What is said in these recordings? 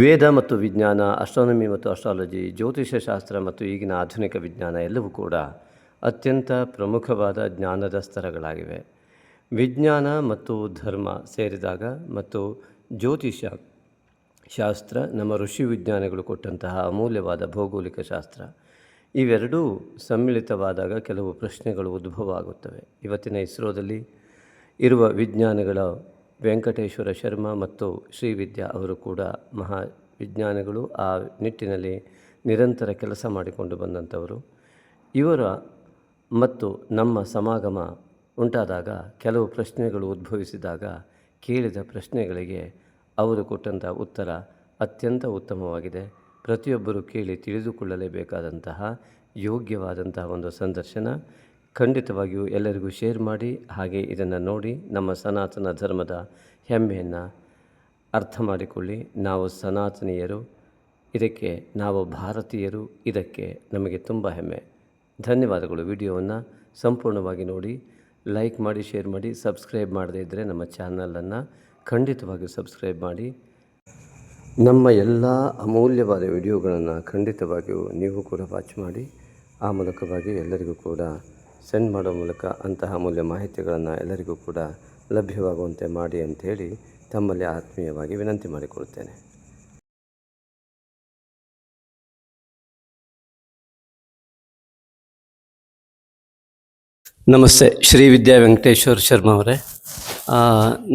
ವೇದ ಮತ್ತು ವಿಜ್ಞಾನ, ಆಸ್ಟ್ರಾನಮಿ ಮತ್ತು ಆಸ್ಟ್ರಾಲಜಿ, ಜ್ಯೋತಿಷ್ಯ ಶಾಸ್ತ್ರ ಮತ್ತು ಈಗಿನ ಆಧುನಿಕ ವಿಜ್ಞಾನ ಎಲ್ಲವೂ ಕೂಡ ಅತ್ಯಂತ ಪ್ರಮುಖವಾದ ಜ್ಞಾನದ ಸ್ತರಗಳಾಗಿವೆ. ವಿಜ್ಞಾನ ಮತ್ತು ಧರ್ಮ ಸೇರಿದಾಗ ಮತ್ತು ಜ್ಯೋತಿಷ್ಯ ಶಾಸ್ತ್ರ ನಮ್ಮ ಋಷಿ ವಿಜ್ಞಾನಿಗಳು ಕೊಟ್ಟಂತಹ ಅಮೂಲ್ಯವಾದ ಭೌಗೋಳಿಕ ಶಾಸ್ತ್ರ, ಇವೆರಡೂ ಸಮ್ಮಿಳಿತವಾದಾಗ ಕೆಲವು ಪ್ರಶ್ನೆಗಳು ಉದ್ಭವ ಆಗುತ್ತವೆ. ಇವತ್ತಿನ ಇಸ್ರೋದಲ್ಲಿ ಇರುವ ವಿಜ್ಞಾನಿಗಳ ವೆಂಕಟೇಶ್ವರ ಶರ್ಮಾ ಮತ್ತು ಶ್ರೀವಿದ್ಯಾ ಅವರು ಕೂಡ ಮಹಾ ವಿಜ್ಞಾನಿಗಳು. ಆ ನಿಟ್ಟಿನಲ್ಲಿ ನಿರಂತರ ಕೆಲಸ ಮಾಡಿಕೊಂಡು ಬಂದಂಥವರು. ಇವರ ಮತ್ತು ನಮ್ಮ ಸಮಾಗಮ ಉಂಟಾದಾಗ ಕೆಲವು ಪ್ರಶ್ನೆಗಳು ಉದ್ಭವಿಸಿದಾಗ ಕೇಳಿದ ಪ್ರಶ್ನೆಗಳಿಗೆ ಅವರು ಕೊಟ್ಟಂಥ ಉತ್ತರ ಅತ್ಯಂತ ಉತ್ತಮವಾಗಿದೆ. ಪ್ರತಿಯೊಬ್ಬರು ಕೇಳಿ ತಿಳಿದುಕೊಳ್ಳಲೇಬೇಕಾದಂತಹ ಯೋಗ್ಯವಾದಂತಹ ಒಂದು ಸಂದರ್ಶನ. ಖಂಡಿತವಾಗಿಯೂ ಎಲ್ಲರಿಗೂ ಶೇರ್ ಮಾಡಿ, ಹಾಗೆ ಇದನ್ನು ನೋಡಿ ನಮ್ಮ ಸನಾತನ ಧರ್ಮದ ಹೆಮ್ಮೆಯನ್ನು ಅರ್ಥ ಮಾಡಿಕೊಳ್ಳಿ. ನಾವು ಸನಾತನೀಯರು, ಇದಕ್ಕೆ ನಾವು ಭಾರತೀಯರು, ಇದಕ್ಕೆ ನಮಗೆ ತುಂಬ ಹೆಮ್ಮೆ. ಧನ್ಯವಾದಗಳು. ವಿಡಿಯೋವನ್ನು ಸಂಪೂರ್ಣವಾಗಿ ನೋಡಿ, ಲೈಕ್ ಮಾಡಿ, ಶೇರ್ ಮಾಡಿ. ಸಬ್ಸ್ಕ್ರೈಬ್ ಮಾಡದೇ ಇದ್ದರೆ ನಮ್ಮ ಚಾನಲನ್ನು ಖಂಡಿತವಾಗಿಯೂ ಸಬ್ಸ್ಕ್ರೈಬ್ ಮಾಡಿ. ನಮ್ಮ ಎಲ್ಲ ಅಮೂಲ್ಯವಾದ ವಿಡಿಯೋಗಳನ್ನು ಖಂಡಿತವಾಗಿಯೂ ನೀವು ಕೂಡ ವಾಚ್ ಮಾಡಿ. ಆ ಮೂಲಕವಾಗಿ ಎಲ್ಲರಿಗೂ ಕೂಡ ಸೆಂಡ್ ಮಾಡೋ ಮೂಲಕ ಅಂತಹ ಅಮೂಲ್ಯ ಮಾಹಿತಿಗಳನ್ನು ಎಲ್ಲರಿಗೂ ಕೂಡ ಲಭ್ಯವಾಗುವಂತೆ ಮಾಡಿ ಅಂಥೇಳಿ ತಮ್ಮಲ್ಲಿ ಆತ್ಮೀಯವಾಗಿ ವಿನಂತಿ ಮಾಡಿಕೊಳ್ತೇನೆ. ನಮಸ್ತೆ. ಶ್ರೀವಿದ್ಯಾ ವೆಂಕಟೇಶ್ವರ ಶರ್ಮಾ ಅವರೇ,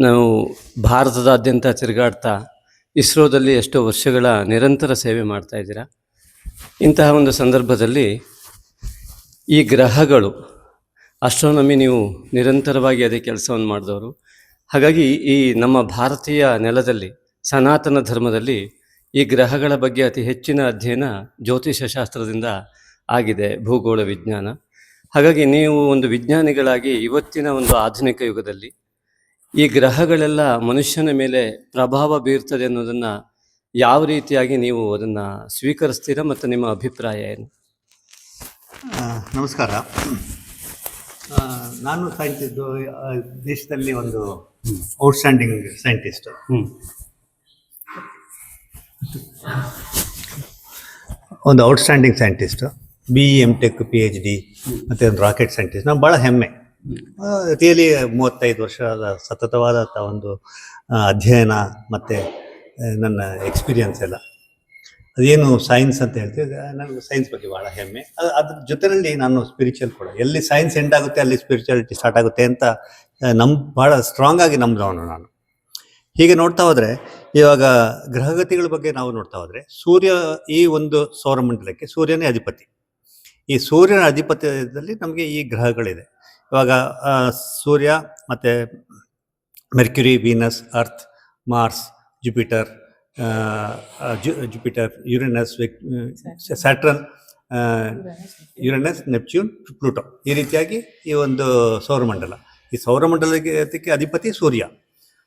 ನಾವು ಭಾರತದಾದ್ಯಂತ ತಿರುಗಾಡ್ತಾ ಇಸ್ರೋದಲ್ಲಿ ಎಷ್ಟೋ ವರ್ಷಗಳ ನಿರಂತರ ಸೇವೆ ಮಾಡ್ತಾಯಿದ್ದೀರಾ. ಇಂತಹ ಒಂದು ಸಂದರ್ಭದಲ್ಲಿ ಈ ಗ್ರಹಗಳು, ಆಸ್ಟ್ರಾನಮಿ ನೀವು ನಿರಂತರವಾಗಿ ಅದೇ ಕೆಲಸವನ್ನು ಮಾಡಿದವರು. ಹಾಗಾಗಿ ಈ ನಮ್ಮ ಭಾರತೀಯ ನೆಲದಲ್ಲಿ ಸನಾತನ ಧರ್ಮದಲ್ಲಿ ಈ ಗ್ರಹಗಳ ಬಗ್ಗೆ ಅತಿ ಹೆಚ್ಚಿನ ಅಧ್ಯಯನ ಜ್ಯೋತಿಷ್ಯ ಶಾಸ್ತ್ರದಿಂದ ಆಗಿದೆ, ಭೂಗೋಳ ವಿಜ್ಞಾನ. ಹಾಗಾಗಿ ನೀವು ಒಂದು ವಿಜ್ಞಾನಿಗಳಾಗಿ ಇವತ್ತಿನ ಒಂದು ಆಧುನಿಕ ಯುಗದಲ್ಲಿ ಈ ಗ್ರಹಗಳೆಲ್ಲ ಮನುಷ್ಯನ ಮೇಲೆ ಪ್ರಭಾವ ಬೀರ್ತದೆ ಅನ್ನೋದನ್ನು ಯಾವ ರೀತಿಯಾಗಿ ನೀವು ಅದನ್ನು ಸ್ವೀಕರಿಸ್ತೀರಾ ಮತ್ತು ನಿಮ್ಮ ಅಭಿಪ್ರಾಯ ಏನು? ನಮಸ್ಕಾರ. ನಾನು ಸೈಂಟಿಸ್ಟು, ದೇಶದಲ್ಲಿ ಒಂದು ಔಟ್ಸ್ಟ್ಯಾಂಡಿಂಗ್ ಸೈಂಟಿಸ್ಟ್. ಒಂದು outstanding scientist, BE MTech PhD ಮತ್ತು ಒಂದು ರಾಕೆಟ್ ಸೈಂಟಿಸ್ಟ್. ನಾವು ಭಾಳ ಹೆಮ್ಮೆ. ರಿಯಲಿ 35 ವರ್ಷದ ಸತತವಾದಂಥ ಒಂದು ಅಧ್ಯಯನ ಮತ್ತು ನನ್ನ ಎಕ್ಸ್ಪೀರಿಯನ್ಸ್ ಎಲ್ಲ, ಅದೇನು ಸೈನ್ಸ್ ಅಂತ ಹೇಳ್ತೀವಿ, ನನಗೆ ಸೈನ್ಸ್ ಬಗ್ಗೆ ಭಾಳ ಹೆಮ್ಮೆ. ಅದ್ರ ಜೊತೆಯಲ್ಲಿ ನಾನು ಸ್ಪಿರಿಚುವಲ್ ಕೂಡ. ಎಲ್ಲಿ ಸೈನ್ಸ್ ಎಂಡ್ ಆಗುತ್ತೆ ಅಲ್ಲಿ ಸ್ಪಿರಿಚುವಾಲಿಟಿ ಸ್ಟಾರ್ಟ್ ಆಗುತ್ತೆ ಅಂತ ಭಾಳ ಸ್ಟ್ರಾಂಗ್ ಆಗಿ ನಂಬಿದವನು ನಾನು. ಹೀಗೆ ನೋಡ್ತಾ ಹೋದರೆ ಇವಾಗ ಗ್ರಹಗತಿಗಳ ಬಗ್ಗೆ ನಾವು ನೋಡ್ತಾ ಹೋದರೆ, ಸೂರ್ಯ ಈ ಒಂದು ಸೌರಮಂಡಲಕ್ಕೆ ಸೂರ್ಯನೇ ಅಧಿಪತಿ. ಈ ಸೂರ್ಯನ ಅಧಿಪತ್ಯದಲ್ಲಿ ನಮಗೆ ಈ ಗ್ರಹಗಳಿದೆ. ಇವಾಗ ಸೂರ್ಯ ಮತ್ತು Mercury, Venus, Earth, Mars, Jupiter, Uranus, Saturn, Uranus, Neptune, Pluto, ಈ ರೀತಿಯಾಗಿ ಈ ಒಂದು ಸೌರಮಂಡಲ. ಈ ಸೌರಮಂಡಲಕ್ಕೆ ಅಧಿಪತಿ ಸೂರ್ಯ.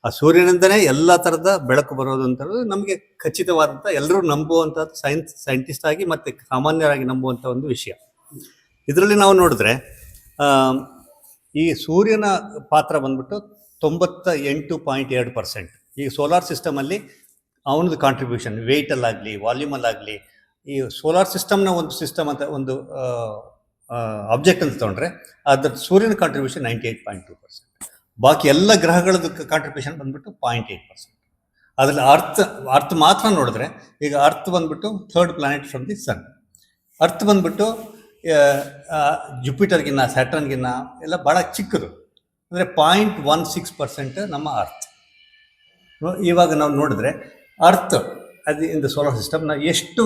ಆ ಸೂರ್ಯನಿಂದನೇ ಎಲ್ಲ ಥರದ ಬೆಳಕು ಬರೋದು ಅಂತ ನಮಗೆ ಖಚಿತವಾದಂಥ, ಎಲ್ಲರೂ ನಂಬುವಂಥದ್ದು, ಸೈಂಟಿಸ್ಟ್ ಆಗಿ ಮತ್ತು ಸಾಮಾನ್ಯರಾಗಿ ನಂಬುವಂಥ ಒಂದು ವಿಷಯ. ಇದರಲ್ಲಿ ನಾವು ನೋಡಿದ್ರೆ ಈ ಸೂರ್ಯನ ಪಾತ್ರ ಬಂದ್ಬಿಟ್ಟು 98.2%. ಈ ಸೋಲಾರ್ ಸಿಸ್ಟಮಲ್ಲಿ ಅವನದು ಕಾಂಟ್ರಿಬ್ಯೂಷನ್, ವೆಯ್ಟಲ್ಲಾಗಲಿ ವಾಲ್ಯೂಮಲ್ಲಾಗಲಿ, ಈ ಸೋಲಾರ್ ಸಿಸ್ಟಮ್ನ ಒಂದು ಸಿಸ್ಟಮ್ ಅಂತ ಒಂದು ಆಬ್ಜೆಕ್ಟ್ ಅಂತ ತೊಗೊಂಡ್ರೆ ಅದ್ರ ಸೂರ್ಯನ ಕಾಂಟ್ರಿಬ್ಯೂಷನ್ 98.2%. ಬಾಕಿ ಎಲ್ಲ ಗ್ರಹಗಳದ್ದು ಕಾಂಟ್ರಿಬ್ಯೂಷನ್ ಬಂದ್ಬಿಟ್ಟು 0.8%. ಅದರಲ್ಲಿ ಅರ್ತ್ ಮಾತ್ರ ನೋಡಿದ್ರೆ, ಈಗ ಅರ್ತ್ ಬಂದ್ಬಿಟ್ಟು 3rd planet from the sun. Earth ಬಂದ್ಬಿಟ್ಟು ಜುಪಿಟರ್ಗಿನ್ನ, ಸ್ಯಾಟರ್ನ್ಗಿನ್ನ ಎಲ್ಲ ಭಾಳ ಚಿಕ್ಕದು. ಅಂದರೆ 0.16% ನಮ್ಮ ಅರ್ತ್. ಇವಾಗ ನಾವು ನೋಡಿದ್ರೆ ಅರ್ತ್ ಅದು ಇನ್ ದ ಸೋಲಾರ್ ಸಿಸ್ಟಮ್ನ ಎಷ್ಟು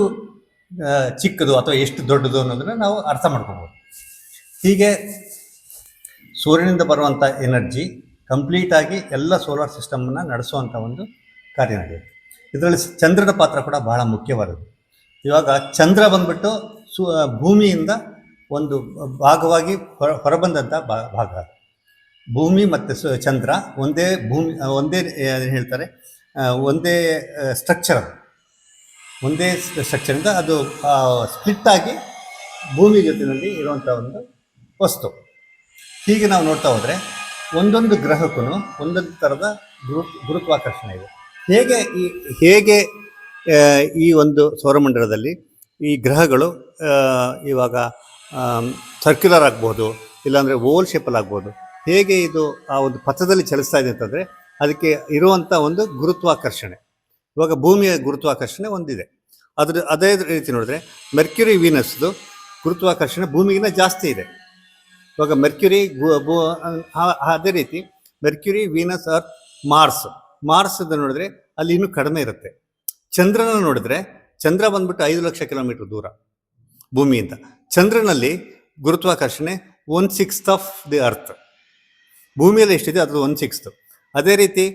ಚಿಕ್ಕದು ಅಥವಾ ಎಷ್ಟು ದೊಡ್ಡದು ಅನ್ನೋದನ್ನು ನಾವು ಅರ್ಥ ಮಾಡ್ಕೋಬೋದು. ಹೀಗೆ ಸೂರ್ಯನಿಂದ ಬರುವಂಥ ಎನರ್ಜಿ ಕಂಪ್ಲೀಟಾಗಿ ಎಲ್ಲ ಸೋಲಾರ್ ಸಿಸ್ಟಮನ್ನು ನಡೆಸುವಂಥ ಒಂದು ಕಾರ್ಯ ನಡೆಯುತ್ತೆ. ಇದರಲ್ಲಿ ಚಂದ್ರನ ಪಾತ್ರ ಕೂಡ ಬಹಳ ಮುಖ್ಯವಾದದ್ದು. ಇವಾಗ ಚಂದ್ರ ಬಂದ್ಬಿಟ್ಟು ಭೂಮಿಯಿಂದ ಒಂದು ಭಾಗವಾಗಿ ಹೊರಬಂದಂಥ ಭಾಗ. ಭೂಮಿ ಮತ್ತು ಚಂದ್ರ ಒಂದೇ ಹೇಳ್ತಾರೆ, ಒಂದೇ ಸ್ಟ್ರಕ್ಚರ್, ಒಂದೇ ಸ್ಟ್ರಕ್ಚರಿಂದ ಅದು ಸ್ಪ್ಲಿಟ್ ಆಗಿ ಭೂಮಿ ಜೊತೆಯಲ್ಲಿ ಇರುವಂಥ ಒಂದು ವಸ್ತು. ಹೀಗೆ ನಾವು ನೋಡ್ತಾ ಹೋದರೆ ಒಂದೊಂದು ಗ್ರಹಕ್ಕೂ ಒಂದೊಂದು ಥರದ ಗುರುತ್ವಾಕರ್ಷಣೆ ಇದೆ. ಹೇಗೆ ಈ ಒಂದು ಸೌರಮಂಡಲದಲ್ಲಿ ಈ ಗ್ರಹಗಳು ಇವಾಗ ಸರ್ಕ್ಯುಲರ್ ಆಗ್ಬೋದು, ಇಲ್ಲಾಂದರೆ ಓವಲ್ ಶೇಪಲ್ಲಿ ಆಗ್ಬೋದು, ಹೇಗೆ ಇದು ಆ ಒಂದು ಪಥದಲ್ಲಿ ಚಲಿಸ್ತಾ ಇದೆ ಅಂತಂದರೆ ಅದಕ್ಕೆ ಇರುವಂಥ ಒಂದು ಗುರುತ್ವಾಕರ್ಷಣೆ. ಇವಾಗ ಭೂಮಿಯ ಗುರುತ್ವಾಕರ್ಷಣೆ ಒಂದಿದೆ. ಅದೇ ರೀತಿ ನೋಡಿದ್ರೆ ಮೆರ್ಕ್ಯುರಿ ವೀನಸ್ದು ಗುರುತ್ವಾಕರ್ಷಣೆ ಭೂಮಿಗಿಂತ ಜಾಸ್ತಿ ಇದೆ. ಇವಾಗ ಮೆರ್ಕ್ಯುರಿ ಅದೇ ರೀತಿ ಮೆರ್ಕ್ಯುರಿ, ವೀನಸ್, ಅರ್ತ್, ಮಾರ್ಸ್ ನೋಡಿದ್ರೆ ಅಲ್ಲಿ ಇನ್ನೂ ಕಡಿಮೆ ಇರುತ್ತೆ. ಚಂದ್ರನ ನೋಡಿದ್ರೆ ಚಂದ್ರ ಬಂದ್ಬಿಟ್ಟು 5 ಲಕ್ಷ ಕಿಲೋಮೀಟರ್ ದೂರ ಭೂಮಿಯಿಂದ. ಚಂದ್ರನಲ್ಲಿ ಗುರುತ್ವಾಕರ್ಷಣೆ 1/6 ಆಫ್ ದಿ ಅರ್ತ್. ಭೂಮಿಯಲ್ಲಿ ಎಷ್ಟಿದೆ ಅದು 1/6. ಅದೇ ರೀತಿ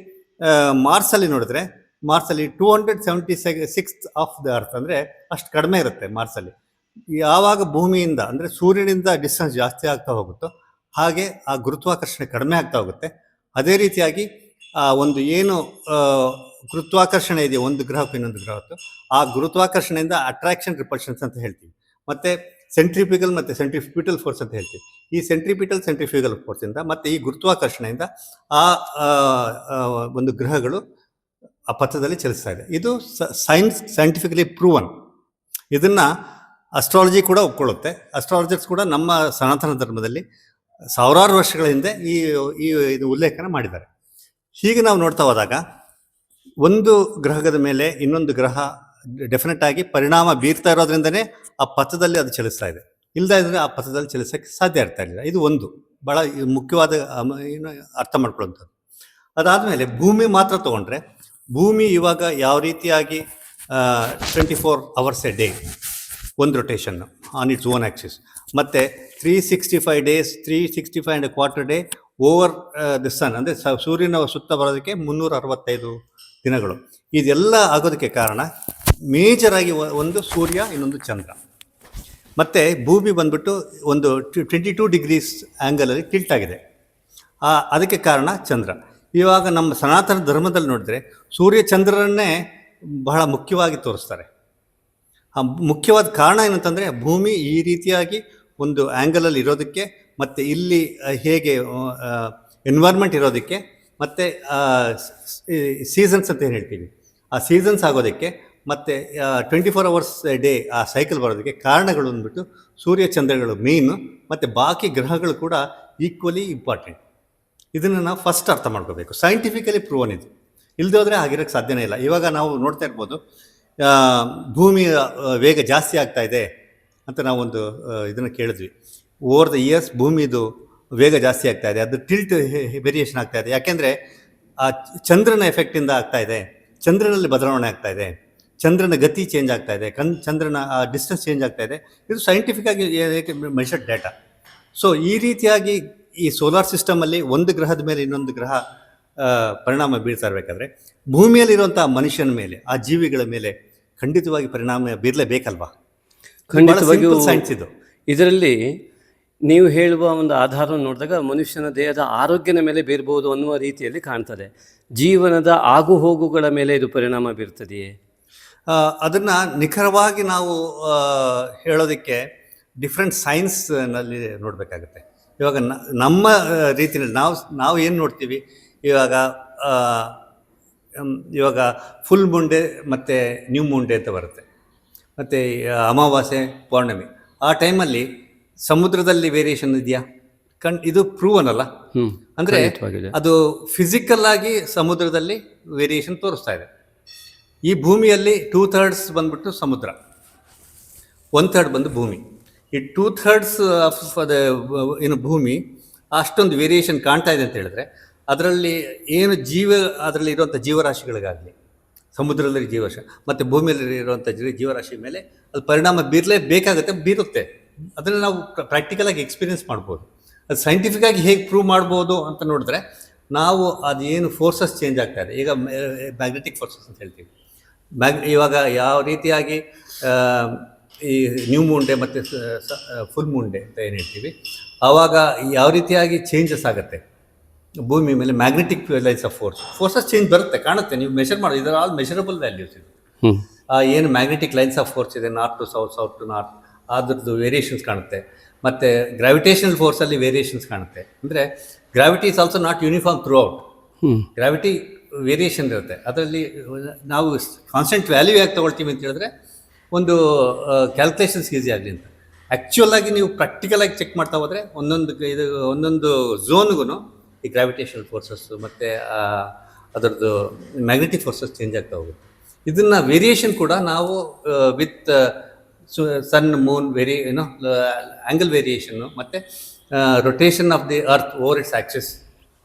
ಮಾರ್ಸಲ್ಲಿ ನೋಡಿದ್ರೆ ಮಾರ್ಸಲ್ಲಿ 276 ಆಫ್ ದ ಅರ್ತ್, ಅಂದರೆ ಅಷ್ಟು ಕಡಿಮೆ ಇರುತ್ತೆ ಮಾರ್ಸಲ್ಲಿ. ಯಾವಾಗ ಭೂಮಿಯಿಂದ ಅಂದರೆ ಸೂರ್ಯನಿಂದ ಡಿಸ್ಟೆನ್ಸ್ ಜಾಸ್ತಿ ಆಗ್ತಾ ಹೋಗುತ್ತೋ ಹಾಗೆ ಆ ಗುರುತ್ವಾಕರ್ಷಣೆ ಕಡಿಮೆ ಆಗ್ತಾ ಹೋಗುತ್ತೆ. ಅದೇ ರೀತಿಯಾಗಿ ಆ ಒಂದು ಏನು ಗುರುತ್ವಾಕರ್ಷಣೆ ಇದೆ ಒಂದು ಗ್ರಹಕ್ಕೂ ಇನ್ನೊಂದು ಗ್ರಹಕ್ಕೂ, ಆ ಗುರುತ್ವಾಕರ್ಷಣೆಯಿಂದ ಅಟ್ರಾಕ್ಷನ್ ರಿಪಲ್ಷನ್ಸ್ ಅಂತ ಹೇಳ್ತೀವಿ. ಮತ್ತು ಸೆಂಟ್ರಿಫ್ಯೂಗಲ್ ಮತ್ತು ಸೆಂಟ್ರಿಫ್ಯೂಟಲ್ ಫೋರ್ಸ್ ಅಂತ ಹೇಳ್ತೀವಿ. ಈ ಸೆಂಟ್ರಿಫ್ಯೂಗಲ್ ಫೋರ್ಸಿಂದ ಮತ್ತು ಈ ಗುರುತ್ವಾಕರ್ಷಣೆಯಿಂದ ಆ ಒಂದು ಗ್ರಹಗಳು ಆ ಪಥದಲ್ಲಿ ಚಲಿಸ್ತಾ ಇದೆ. ಇದು ಸೈಂಟಿಫಿಕಲಿ ಪ್ರೂವನ್. ಇದನ್ನು ಅಸ್ಟ್ರಾಲಜಿ ಕೂಡ ಒಪ್ಕೊಳ್ಳುತ್ತೆ. ಅಸ್ಟ್ರಾಲಜರ್ಸ್ ಕೂಡ ನಮ್ಮ ಸನಾತನ ಧರ್ಮದಲ್ಲಿ ಸಾವಿರಾರು ವರ್ಷಗಳ ಹಿಂದೆ ಇದು ಉಲ್ಲೇಖನ ಮಾಡಿದ್ದಾರೆ. ಹೀಗೆ ನಾವು ನೋಡ್ತಾ ಹೋದಾಗ ಒಂದು ಗ್ರಹದ ಮೇಲೆ ಇನ್ನೊಂದು ಗ್ರಹ ಡೆಫಿನೆಟ್ ಆಗಿ ಪರಿಣಾಮ ಬೀರ್ತಾ ಇರೋದ್ರಿಂದನೇ ಆ ಪಥದಲ್ಲಿ ಅದು ಚಲಿಸ್ತಾ ಇದೆ. ಇಲ್ಲದೇ ಇದ್ರೆ ಆ ಪಥದಲ್ಲಿ ಚಲಿಸೋಕ್ಕೆ ಸಾಧ್ಯ ಇರ್ತಾ ಇರಲಿಲ್ಲ. ಇದು ಒಂದು ಭಾಳ ಮುಖ್ಯವಾದ ಅರ್ಥ ಮಾಡ್ಕೊಳ್ಳುವಂಥದ್ದು. ಅದಾದಮೇಲೆ ಭೂಮಿ ಮಾತ್ರ ತೊಗೊಂಡ್ರೆ, ಭೂಮಿ ಇವಾಗ ಯಾವ ರೀತಿಯಾಗಿ 24 hours ಎ ಡೇ ಒಂದು rotation on its own Axis, ಮತ್ತು 365 days 365 ಡೇ ಓವರ್ ದ ಸನ್, ಅಂದರೆ ಸೂರ್ಯನ ಸುತ್ತ ಬರೋದಕ್ಕೆ 365 ದಿನಗಳು. ಇದೆಲ್ಲ ಆಗೋದಕ್ಕೆ ಕಾರಣ ಮೇಜರಾಗಿ ಒಂದು ಸೂರ್ಯ, ಇನ್ನೊಂದು ಚಂದ್ರ. ಮತ್ತು ಭೂಮಿ ಬಂದ್ಬಿಟ್ಟು ಒಂದು 22 degrees ಆ್ಯಂಗಲಲ್ಲಿ ಟಿಲ್ಟ್ ಆಗಿದೆ. ಅದಕ್ಕೆ ಕಾರಣ ಚಂದ್ರ. ಇವಾಗ ನಮ್ಮ ಸನಾತನ ಧರ್ಮದಲ್ಲಿ ನೋಡಿದ್ರೆ ಸೂರ್ಯ ಚಂದ್ರರನ್ನೇ ಬಹಳ ಮುಖ್ಯವಾಗಿ ತೋರಿಸ್ತಾರೆ. ಆ ಮುಖ್ಯವಾದ ಕಾರಣ ಏನಂತಂದರೆ ಭೂಮಿ ಈ ರೀತಿಯಾಗಿ ಒಂದು ಆ್ಯಂಗಲಲ್ಲಿ ಇರೋದಕ್ಕೆ, ಮತ್ತು ಇಲ್ಲಿ ಹೇಗೆ ಎನ್ವೈರ್ಮೆಂಟ್ ಇರೋದಕ್ಕೆ, ಮತ್ತು ಸೀಸನ್ಸ್ ಅಂತ ಏನು ಹೇಳ್ತೀವಿ ಆ ಸೀಸನ್ಸ್ ಆಗೋದಕ್ಕೆ, ಮತ್ತು 24 hours ಎ ಡೇ ಆ ಸೈಕಲ್ ಬರೋದಕ್ಕೆ ಕಾರಣಗಳು ಅಂದ್ಬಿಟ್ಟು ಸೂರ್ಯ ಚಂದ್ರಗಳು ಮೇಯ್ನು, ಮತ್ತು ಬಾಕಿ ಗ್ರಹಗಳು ಕೂಡ ಈಕ್ವಲಿ ಇಂಪಾರ್ಟೆಂಟ್. ಇದನ್ನು ನಾವು ಫಸ್ಟ್ ಅರ್ಥ ಮಾಡ್ಕೋಬೇಕು. ಸೈಂಟಿಫಿಕಲಿ ಪ್ರೂವನ್ ಇದು. ಇಲ್ಲದೆ ಹೋದರೆ ಆಗಿರೋಕ್ಕೆ ಸಾಧ್ಯನೇ ಇಲ್ಲ. ಇವಾಗ ನಾವು ನೋಡ್ತಾ ಇರ್ಬೋದು, ಭೂಮಿಯ ವೇಗ ಜಾಸ್ತಿ ಆಗ್ತಾ ಇದೆ ಅಂತ ನಾವೊಂದು ಇದನ್ನು ಕೇಳಿದ್ವಿ. ಓವರ್ ದ ಇಯರ್ಸ್ ಭೂಮಿದು ವೇಗ ಜಾಸ್ತಿ ಆಗ್ತಾ ಇದೆ, ಅದು ಟಿಲ್ಟ್ ವೇರಿಯೇಷನ್ ಆಗ್ತಾ ಇದೆ. ಯಾಕೆಂದರೆ ಆ ಚಂದ್ರನ ಎಫೆಕ್ಟಿಂದ ಆಗ್ತಾ ಇದೆ, ಚಂದ್ರನಲ್ಲಿ ಬದಲಾವಣೆ ಆಗ್ತಾ ಇದೆ, ಚಂದ್ರನ ಗತಿ ಚೇಂಜ್ ಆಗ್ತಾ ಇದೆ, ಚಂದ್ರನ ಡಿಸ್ಟೆನ್ಸ್ ಚೇಂಜ್ ಆಗ್ತಾ ಇದೆ. ಇದು ಸೈಂಟಿಫಿಕ್ ಆಗಿ ಮೆಷರ್ಡ್ ಡೇಟಾ. ಸೊ ಈ ರೀತಿಯಾಗಿ ಈ ಸೋಲಾರ್ ಸಿಸ್ಟಮಲ್ಲಿ ಒಂದು ಗ್ರಹದ ಮೇಲೆ ಇನ್ನೊಂದು ಗ್ರಹ ಪರಿಣಾಮ ಬೀಳ್ತಾ ಇರಬೇಕಾದ್ರೆ ಭೂಮಿಯಲ್ಲಿರುವಂಥ ಮನುಷ್ಯನ ಮೇಲೆ, ಆ ಜೀವಿಗಳ ಮೇಲೆ ಖಂಡಿತವಾಗಿ ಪರಿಣಾಮ ಬೀರಲೇಬೇಕಲ್ವಾ? ಖಂಡಿತವಾಗಿಯೂ ಸೈನ್ಸ್ ಇದು. ಇದರಲ್ಲಿ ನೀವು ಹೇಳುವ ಒಂದು ಆಧಾರವನ್ನು ನೋಡಿದಾಗ ಮನುಷ್ಯನ ದೇಹದ ಆರೋಗ್ಯದ ಮೇಲೆ ಬೀರ್ಬೋದು ಅನ್ನುವ ರೀತಿಯಲ್ಲಿ ಕಾಣ್ತದೆ. ಜೀವನದ ಆಗುಹೋಗುಗಳ ಮೇಲೆ ಇದು ಪರಿಣಾಮ ಬೀರ್ತದೆಯೇ? ಅದನ್ನು ನಿಖರವಾಗಿ ನಾವು ಹೇಳೋದಕ್ಕೆ ಡಿಫ್ರೆಂಟ್ ಸೈನ್ಸ್ನಲ್ಲಿ ನೋಡಬೇಕಾಗುತ್ತೆ. ಇವಾಗ ನಮ್ಮ ರೀತಿಯಲ್ಲಿ ನಾವು ಏನು ನೋಡ್ತೀವಿ, ಇವಾಗ ಫುಲ್ ಮೂನ್ ಡೇ ಮತ್ತು ನ್ಯೂ ಮೂನ್ ಡೇ ಅಂತ ಬರುತ್ತೆ, ಮತ್ತು ಅಮಾವಾಸ್ಯೆ, ಪೌರ್ಣಮಿ. ಆ ಟೈಮಲ್ಲಿ ಸಮುದ್ರದಲ್ಲಿ ವೇರಿಯೇಷನ್ ಇದೆಯಾ? ಇದು ಪ್ರೂವನ್ ಅಲ್ಲ. ಅಂದರೆ ಅದು ಫಿಸಿಕಲ್ ಆಗಿ ಸಮುದ್ರದಲ್ಲಿ ವೇರಿಯೇಷನ್ ತೋರಿಸ್ತಾ ಇದೆ. ಈ ಭೂಮಿಯಲ್ಲಿ 2/3 ಬಂದ್ಬಿಟ್ಟು ಸಮುದ್ರ, 1/3 ಬಂದು ಭೂಮಿ. ಈ 2/3 ಆಫ್ ದ ಏನು ಭೂಮಿ ಅಷ್ಟೊಂದು ವೇರಿಯೇಷನ್ ಕಾಣ್ತಾ ಇದೆ ಅಂತ ಹೇಳಿದ್ರೆ, ಅದರಲ್ಲಿ ಏನು ಅದರಲ್ಲಿ ಇರುವಂಥ ಜೀವರಾಶಿಗಳಿಗಾಗಲಿ, ಸಮುದ್ರದಲ್ಲಿ ಜೀವರಾಶಿ ಮತ್ತು ಭೂಮಿಯಲ್ಲಿ ಇರುವಂಥ ಜೀವರಾಶಿ ಮೇಲೆ ಅದು ಪರಿಣಾಮ ಬೀರಲೇಬೇಕಾಗುತ್ತೆ, ಬೀರುತ್ತೆ. ಅದನ್ನು ನಾವು ಪ್ರಾಕ್ಟಿಕಲಾಗಿ ಎಕ್ಸ್ಪೀರಿಯೆನ್ಸ್ ಮಾಡ್ಬೋದು. ಅದು ಸೈಂಟಿಫಿಕ್ಕಾಗಿ ಹೇಗೆ ಪ್ರೂವ್ ಮಾಡ್ಬೋದು ಅಂತ ನೋಡಿದ್ರೆ, ನಾವು ಅದೇನು ಫೋರ್ಸಸ್ ಚೇಂಜ್ ಆಗ್ತಾ ಇದೆ, ಈಗ ಮ್ಯಾಗ್ನೆಟಿಕ್ ಫೋರ್ಸಸ್ ಅಂತ ಹೇಳ್ತೀವಿ. ಇವಾಗ ಯಾವ ರೀತಿಯಾಗಿ ಈ ನ್ಯೂ ಮೂನ್ ಡೇ ಮತ್ತು ಫುಲ್ ಮೂನ್ ಡೇ ಅಂತ ಏನು ಹೇಳ್ತೀವಿ, ಆವಾಗ ಯಾವ ರೀತಿಯಾಗಿ ಚೇಂಜಸ್ ಆಗುತ್ತೆ ಭೂಮಿ ಮೇಲೆ magnetic lines of forces change ಬರುತ್ತೆ, ಕಾಣುತ್ತೆ. ನೀವು ಮೆಷರ್ ಮಾಡಿ, ಇದರ ಆಲ್ ಮೆಷರಬಲ್ ವ್ಯಾಲ್ಯೂಸ್ ಇದು. ಏನು ಮ್ಯಾಗ್ನೆಟಿಕ್ ಲೈನ್ಸ್ ಆಫ್ ಫೋರ್ಸ್ ಇದೆ, north to south, south to north, ಅದ್ರದ್ದು ವೇರಿಯೇಷನ್ಸ್ ಕಾಣುತ್ತೆ. ಮತ್ತು ಗ್ರಾವಿಟೇಷನಲ್ ಫೋರ್ಸಲ್ಲಿ ವೇರಿಯೇಷನ್ಸ್ ಕಾಣುತ್ತೆ. ಅಂದರೆ gravity is also not uniform throughout. Gravity variation ಇರುತ್ತೆ. ಅದರಲ್ಲಿ ನಾವು ಕಾನ್ಸ್ಟೆಂಟ್ ವ್ಯಾಲ್ಯೂ ಯಾಕೆ ತೊಗೊಳ್ತೀವಿ ಅಂತ ಹೇಳಿದ್ರೆ ಒಂದು ಕ್ಯಾಲ್ಕುಲೇಷನ್ಸ್ ಈಸಿ ಆಗಲಿ ಅಂತ. ಆ್ಯಕ್ಚುಯಲ್ ಆಗಿ ನೀವು ಪ್ರಾಕ್ಟಿಕಲಾಗಿ ಚೆಕ್ ಮಾಡ್ತಾ ಹೋದರೆ ಒಂದೊಂದು ಝೋನ್ಗೂ ಈ ಗ್ರಾವಿಟೇಷನಲ್ ಫೋರ್ಸಸ್ಸು ಮತ್ತು ಅದರದ್ದು ಮ್ಯಾಗ್ನೆಟಿಕ್ ಫೋರ್ಸಸ್ ಚೇಂಜ್ ಆಗ್ತಾ ಹೋಗುತ್ತೆ. ಇದನ್ನು ವೇರಿಯೇಷನ್ ಕೂಡ ನಾವು ವಿತ್ ಸನ್ ಮೂನ್ ಆ್ಯಂಗಲ್ ವೇರಿಯೇಷನ್ನು ಮತ್ತು rotation of the earth over its axis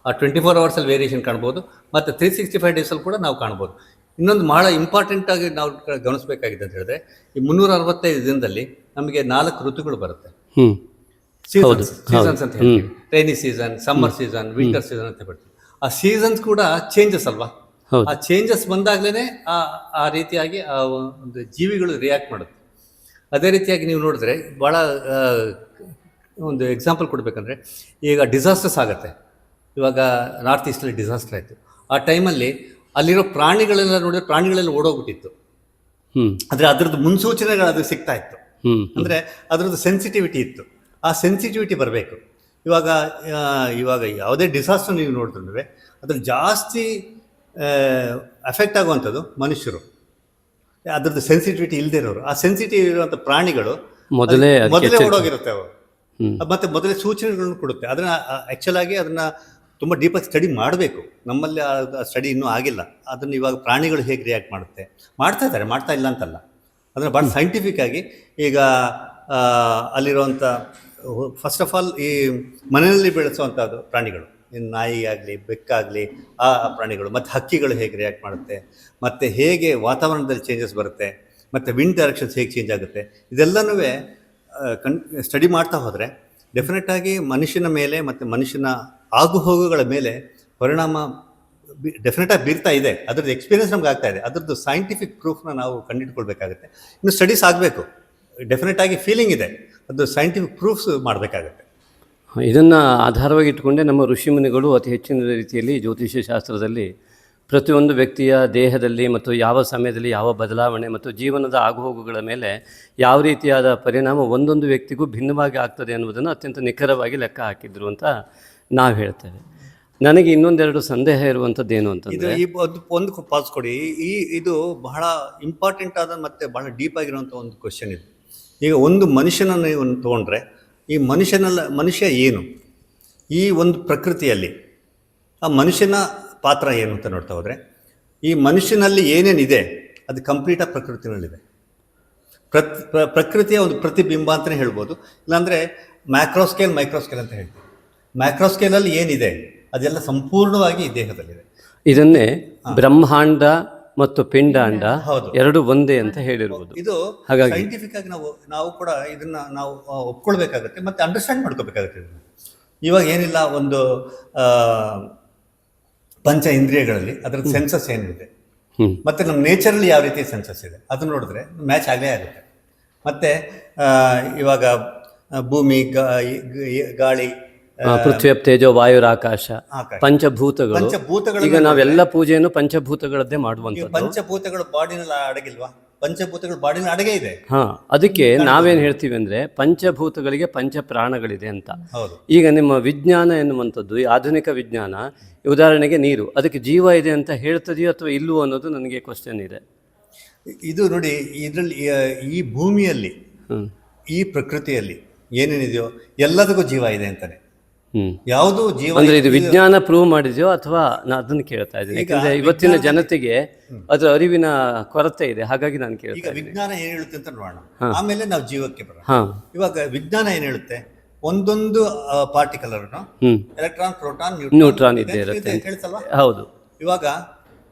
24 ಅವರ್ಸಲ್ಲಿ ವೇರಿಯೇಷನ್ ಕಾಣ್ಬೋದು. ಮತ್ತು 365 ಡೇಸಲ್ಲಿ ಕೂಡ ನಾವು ಕಾಣ್ಬೋದು. ಇನ್ನೊಂದು ಭಾಳ ಇಂಪಾರ್ಟೆಂಟಾಗಿ ನಾವು ಗಮನಿಸಬೇಕಾಗಿದೆ ಅಂತ ಹೇಳಿದ್ರೆ, ಈ 365 ದಿನದಲ್ಲಿ ನಮಗೆ 4 ಋತುಗಳು ಬರುತ್ತೆ. ಸೀಸನ್ಸ್ ಅಂತ ಹೇಳ್ತೀವಿ. Rainy season, summer season, winter season ಅಂತ ಬರ್ತೀವಿ. ಆ ಸೀಸನ್ಸ್ ಕೂಡ ಚೇಂಜಸ್ ಅಲ್ವಾ? ಆ ಚೇಂಜಸ್ ಬಂದಾಗಲೇ ಆ ರೀತಿಯಾಗಿ ಆ ಒಂದು ಜೀವಿಗಳು ರಿಯಾಕ್ಟ್ ಮಾಡುತ್ತೆ. ಅದೇ ರೀತಿಯಾಗಿ ನೀವು ನೋಡಿದ್ರೆ ಭಾಳ ಒಂದು ಎಕ್ಸಾಂಪಲ್ ಕೊಡಬೇಕಂದ್ರೆ, ಈಗ ಡಿಸಾಸ್ಟರ್ಸ್ ಆಗುತ್ತೆ. ಇವಾಗ ನಾರ್ತ್ ಈಸ್ಟಲ್ಲಿ ಡಿಸಾಸ್ಟರ್ ಆಯಿತು. ಆ ಟೈಮಲ್ಲಿ ಅಲ್ಲಿರೋ ಪ್ರಾಣಿಗಳೆಲ್ಲ ನೋಡಿದ್ರೆ ಪ್ರಾಣಿಗಳೆಲ್ಲ ಓಡೋಗ್ಬಿಟ್ಟಿತ್ತು. ಆದರೆ ಅದರದ್ದು ಮುನ್ಸೂಚನೆಗಳು ಅದು ಸಿಗ್ತಾ ಇತ್ತು. ಅಂದರೆ ಅದರದ್ದು ಸೆನ್ಸಿಟಿವಿಟಿ ಇತ್ತು. ಆ ಸೆನ್ಸಿಟಿವಿಟಿ ಬರಬೇಕು. ಇವಾಗ ಯಾವುದೇ ಡಿಸಾಸ್ಟರ್ ನೀವು ನೋಡಿದ್ರೆ ಅದ್ರಲ್ಲಿ ಜಾಸ್ತಿ ಅಫೆಕ್ಟ್ ಆಗುವಂಥದ್ದು ಮನುಷ್ಯರು, ಅದರದ್ದು ಸೆನ್ಸಿಟಿವಿಟಿ ಇಲ್ಲದೆ ಇರೋರು. ಆ ಸೆನ್ಸಿಟಿವ್ ಇರುವಂಥ ಪ್ರಾಣಿಗಳು ಮೊದಲೇ ಓಡೋಗಿರುತ್ತೆ. ಅವರು ಮತ್ತು ಮೊದಲೇ ಸೂಚನೆಗಳನ್ನು ಕೊಡುತ್ತೆ. ಅದನ್ನು ಆ್ಯಕ್ಚುಲ್ ಆಗಿ ಅದನ್ನು ತುಂಬ ಡೀಪಾಗಿ ಸ್ಟಡಿ ಮಾಡಬೇಕು. ನಮ್ಮಲ್ಲಿ ಆ ಸ್ಟಡಿ ಇನ್ನೂ ಆಗಿಲ್ಲ. ಅದನ್ನು ಇವಾಗ ಪ್ರಾಣಿಗಳು ಹೇಗೆ ರಿಯಾಕ್ಟ್ ಮಾಡ್ತಾ ಇದ್ದಾರೆ, ಮಾಡ್ತಾ ಇಲ್ಲ ಅಂತಲ್ಲ. ಅದನ್ನು ಭಾಳ ಸೈಂಟಿಫಿಕ್ ಆಗಿ ಈಗ ಅಲ್ಲಿರುವಂಥ ಫಸ್ಟ್ ಆಫ್ ಆಲ್ ಈ ಮನೆಯಲ್ಲಿ ಬೆಳೆಸುವಂಥದ್ದು ಪ್ರಾಣಿಗಳು, ಇನ್ನು ನಾಯಿ ಆಗಲಿ ಬೆಕ್ಕಾಗಲಿ ಆ ಪ್ರಾಣಿಗಳು, ಮತ್ತು ಹಕ್ಕಿಗಳು ಹೇಗೆ ರಿಯಾಕ್ಟ್ ಮಾಡುತ್ತೆ, ಮತ್ತು ಹೇಗೆ ವಾತಾವರಣದಲ್ಲಿ ಚೇಂಜಸ್ ಬರುತ್ತೆ, ಮತ್ತು ವಿಂಡ್ ಡೈರೆಕ್ಷನ್ಸ್ ಹೇಗೆ ಚೇಂಜ್ ಆಗುತ್ತೆ, ಇದೆಲ್ಲನೂ ಸ್ಟಡಿ ಮಾಡ್ತಾ ಹೋದರೆ ಡೆಫಿನೆಟ್ಟಾಗಿ ಮನುಷ್ಯನ ಮೇಲೆ ಮತ್ತು ಮನುಷ್ಯನ ಆಗುಹೋಗುಗಳ ಮೇಲೆ ಪರಿಣಾಮ ಡೆಫಿನೆಟಾಗಿ ಬೀರ್ತಾ ಇದೆ. ಅದ್ರದ್ದು ಎಕ್ಸ್ಪೀರಿಯನ್ಸ್ ನಮ್ಗೆ ಆಗ್ತಾ ಇದೆ. ಅದ್ರದ್ದು ಸೈಂಟಿಫಿಕ್ ಪ್ರೂಫ್ನ ನಾವು ಕಂಡುಹಿಡ್ಕೊಳ್ಬೇಕಾಗುತ್ತೆ. ಇನ್ನು ಸ್ಟಡೀಸ್ ಆಗಬೇಕು. ಡೆಫಿನೆಟಾಗಿ ಫೀಲಿಂಗ್ ಇದೆ, ಅದು ಸೈಂಟಿಫಿಕ್ ಪ್ರೂಫ್ಸ್ ಮಾಡಬೇಕಾಗುತ್ತೆ. ಇದನ್ನು ಆಧಾರವಾಗಿ ಇಟ್ಟುಕೊಂಡೇ ನಮ್ಮ ಋಷಿಮುನಿಗಳು ಅತಿ ಹೆಚ್ಚಿನ ರೀತಿಯಲ್ಲಿ ಜ್ಯೋತಿಷ್ಯ ಶಾಸ್ತ್ರದಲ್ಲಿ ಪ್ರತಿಯೊಂದು ವ್ಯಕ್ತಿಯ ದೇಹದಲ್ಲಿ ಮತ್ತು ಯಾವ ಸಮಯದಲ್ಲಿ ಯಾವ ಬದಲಾವಣೆ ಮತ್ತು ಜೀವನದ ಆಗುಹೋಗುಗಳ ಮೇಲೆ ಯಾವ ರೀತಿಯಾದ ಪರಿಣಾಮ ಒಂದೊಂದು ವ್ಯಕ್ತಿಗೂ ಭಿನ್ನವಾಗಿ ಆಗ್ತದೆ ಅನ್ನೋದನ್ನು ಅತ್ಯಂತ ನಿಖರವಾಗಿ ಲೆಕ್ಕ ಹಾಕಿದ್ರು ಅಂತ ನಾವು ಹೇಳ್ತೇವೆ. ನನಗೆ ಇನ್ನೊಂದೆರಡು ಸಂದೇಹ ಇರುವಂಥದ್ದೇನು ಅಂತಂದರೆ, ಒಂದು ಪಾಸ್ ಕೊಡಿ. ಇದು ಬಹಳ ಇಂಪಾರ್ಟೆಂಟ್ ಆದ ಮತ್ತು ಬಹಳ ಡೀಪ್ ಆಗಿರುವಂಥ ಒಂದು ಕ್ವಶನ್ ಇದು. ಈಗ ಒಂದು ಮನುಷ್ಯನನ್ನು ನೀವು ತೊಗೊಂಡ್ರೆ, ಈ ಮನುಷ್ಯ ಏನು, ಈ ಒಂದು ಪ್ರಕೃತಿಯಲ್ಲಿ ಆ ಮನುಷ್ಯನ ಪಾತ್ರ ಏನು ಅಂತ ನೋಡ್ತಾ ಹೋದರೆ, ಈ ಮನುಷ್ಯನಲ್ಲಿ ಏನೇನಿದೆ ಅದು ಕಂಪ್ಲೀಟಾಗಿ ಪ್ರಕೃತಿನಲ್ಲಿದೆ. ಪ್ರಕೃತಿಯ ಒಂದು ಪ್ರತಿಬಿಂಬ ಅಂತಲೇ ಹೇಳ್ಬೋದು. ಇಲ್ಲಾಂದರೆ ಮ್ಯಾಕ್ರೋಸ್ಕೇಲ್ ಮೈಕ್ರೋಸ್ಕೇಲ್ ಅಂತ ಹೇಳ್ತೀವಿ. ಮ್ಯಾಕ್ರೋಸ್ಕೇಲಲ್ಲಿ ಏನಿದೆ ಅದೆಲ್ಲ ಸಂಪೂರ್ಣವಾಗಿ ಈ ದೇಹದಲ್ಲಿದೆ. ಇದನ್ನೇ ಬ್ರಹ್ಮಾಂಡ ಮತ್ತು ಪಿಂಡಾಂಡ ಎರಡು ಒಂದೇ ಅಂತ ಹೇಳಿರುವುದು. ಇದು ಹಾಗಾಗಿ ಸೈಂಟಿಫಿಕ್ ಆಗಿ ನಾವು ಕೂಡ ಇದನ್ನ ನಾವು ಒಪ್ಕೊಳ್ಬೇಕಾಗುತ್ತೆ ಮತ್ತು ಅಂಡರ್ಸ್ಟ್ಯಾಂಡ್ ಮಾಡ್ಕೋಬೇಕಾಗುತ್ತೆ. ಇವಾಗ ಏನಿಲ್ಲ, ಒಂದು ಪಂಚ ಇಂದ್ರಿಯಗಳಲ್ಲಿ ಅದರದ್ದು ಸೆನ್ಸಸ್ ಏನಿದೆ ಮತ್ತು ನಮ್ಮ ನೇಚರಲ್ಲಿ ಯಾವ ರೀತಿ ಸೆನ್ಸಸ್ ಇದೆ ಅದನ್ನು ನೋಡಿದ್ರೆ ಮ್ಯಾಚ್ ಆಗೇ ಆಗುತ್ತೆ. ಮತ್ತು ಇವಾಗ ಭೂಮಿ, ಗಾಳಿ, ಪೃಥ್ವಿ, ತೇಜೋ, ವಾಯುರಾಕಾಶ, ಪಂಚಭೂತಗಳು. ಈಗ ನಾವೆಲ್ಲ ಪೂಜೆಯನ್ನು ಪಂಚಭೂತಗಳದ್ದೇ ಮಾಡುವಂಥದ್ದು. ಪಂಚಭೂತಗಳು ಬಾಡಿನಲ್ಲಿ ಅಡಗಿಲ್ವಾ? ಪಂಚಭೂತಗಳು ಬಾಡಿನ ಅಡಗೆ ಇದೆ. ಅದಕ್ಕೆ ನಾವೇನು ಹೇಳ್ತೀವಿ ಅಂದರೆ ಪಂಚಭೂತಗಳಿಗೆ ಪಂಚ ಪ್ರಾಣಗಳಿದೆ ಅಂತ. ಈಗ ನಿಮ್ಮ ವಿಜ್ಞಾನ ಎನ್ನುವಂಥದ್ದು, ಈ ಆಧುನಿಕ ವಿಜ್ಞಾನ, ಉದಾಹರಣೆಗೆ ನೀರು, ಅದಕ್ಕೆ ಜೀವ ಇದೆ ಅಂತ ಹೇಳ್ತದೆಯೋ ಅಥವಾ ಇಲ್ಲವೋ ಅನ್ನೋದು ನನಗೆ ಕ್ವಶನ್ ಇದೆ. ಇದು ನೋಡಿ, ಇದರಲ್ಲಿ ಈ ಭೂಮಿಯಲ್ಲಿ ಈ ಪ್ರಕೃತಿಯಲ್ಲಿ ಏನೇನಿದೆಯೋ ಎಲ್ಲದಕ್ಕೂ ಜೀವ ಇದೆ ಅಂತಾನೆ. ಯಾವುದು ಜೀವ ಅಂದ್ರೆ ಇದು ವಿಜ್ಞಾನ ಪ್ರೂವ್ ಮಾಡಿದೆಯೋ ಅಥವಾ ನಾನು ಅದನ್ನು ಕೇಳ್ತಾ ಇದ್ದೀನಿ. ಯಾಕಂದ್ರೆ ಇವತ್ತಿನ ಜನತೆಗೆ ಅದರ ಅರಿವಿನ ಕೊರತೆ ಇದೆ, ಹಾಗಾಗಿ ನಾನು ಕೇಳ್ತಾ ಈಗ ವಿಜ್ಞಾನ ಏನ್ ಹೇಳುತ್ತೆ ಅಂತ ನೋಡೋಣ, ಆಮೇಲೆ ನಾವು ಜೀವಕ್ಕೆ ಬರೋಣ. ಇವಾಗ ವಿಜ್ಞಾನ ಏನ್ ಹೇಳುತ್ತೆ, ಒಂದೊಂದು ಪಾರ್ಟಿಕಲ್ ಎಲೆಕ್ಟ್ರಾನ್, ಪ್ರೋಟಾನ್, ನ್ಯೂಟ್ರಾನ್ ಇದೆ ಹೇಳ್ತಲ್ವಾ? ಹೌದು. ಇವಾಗ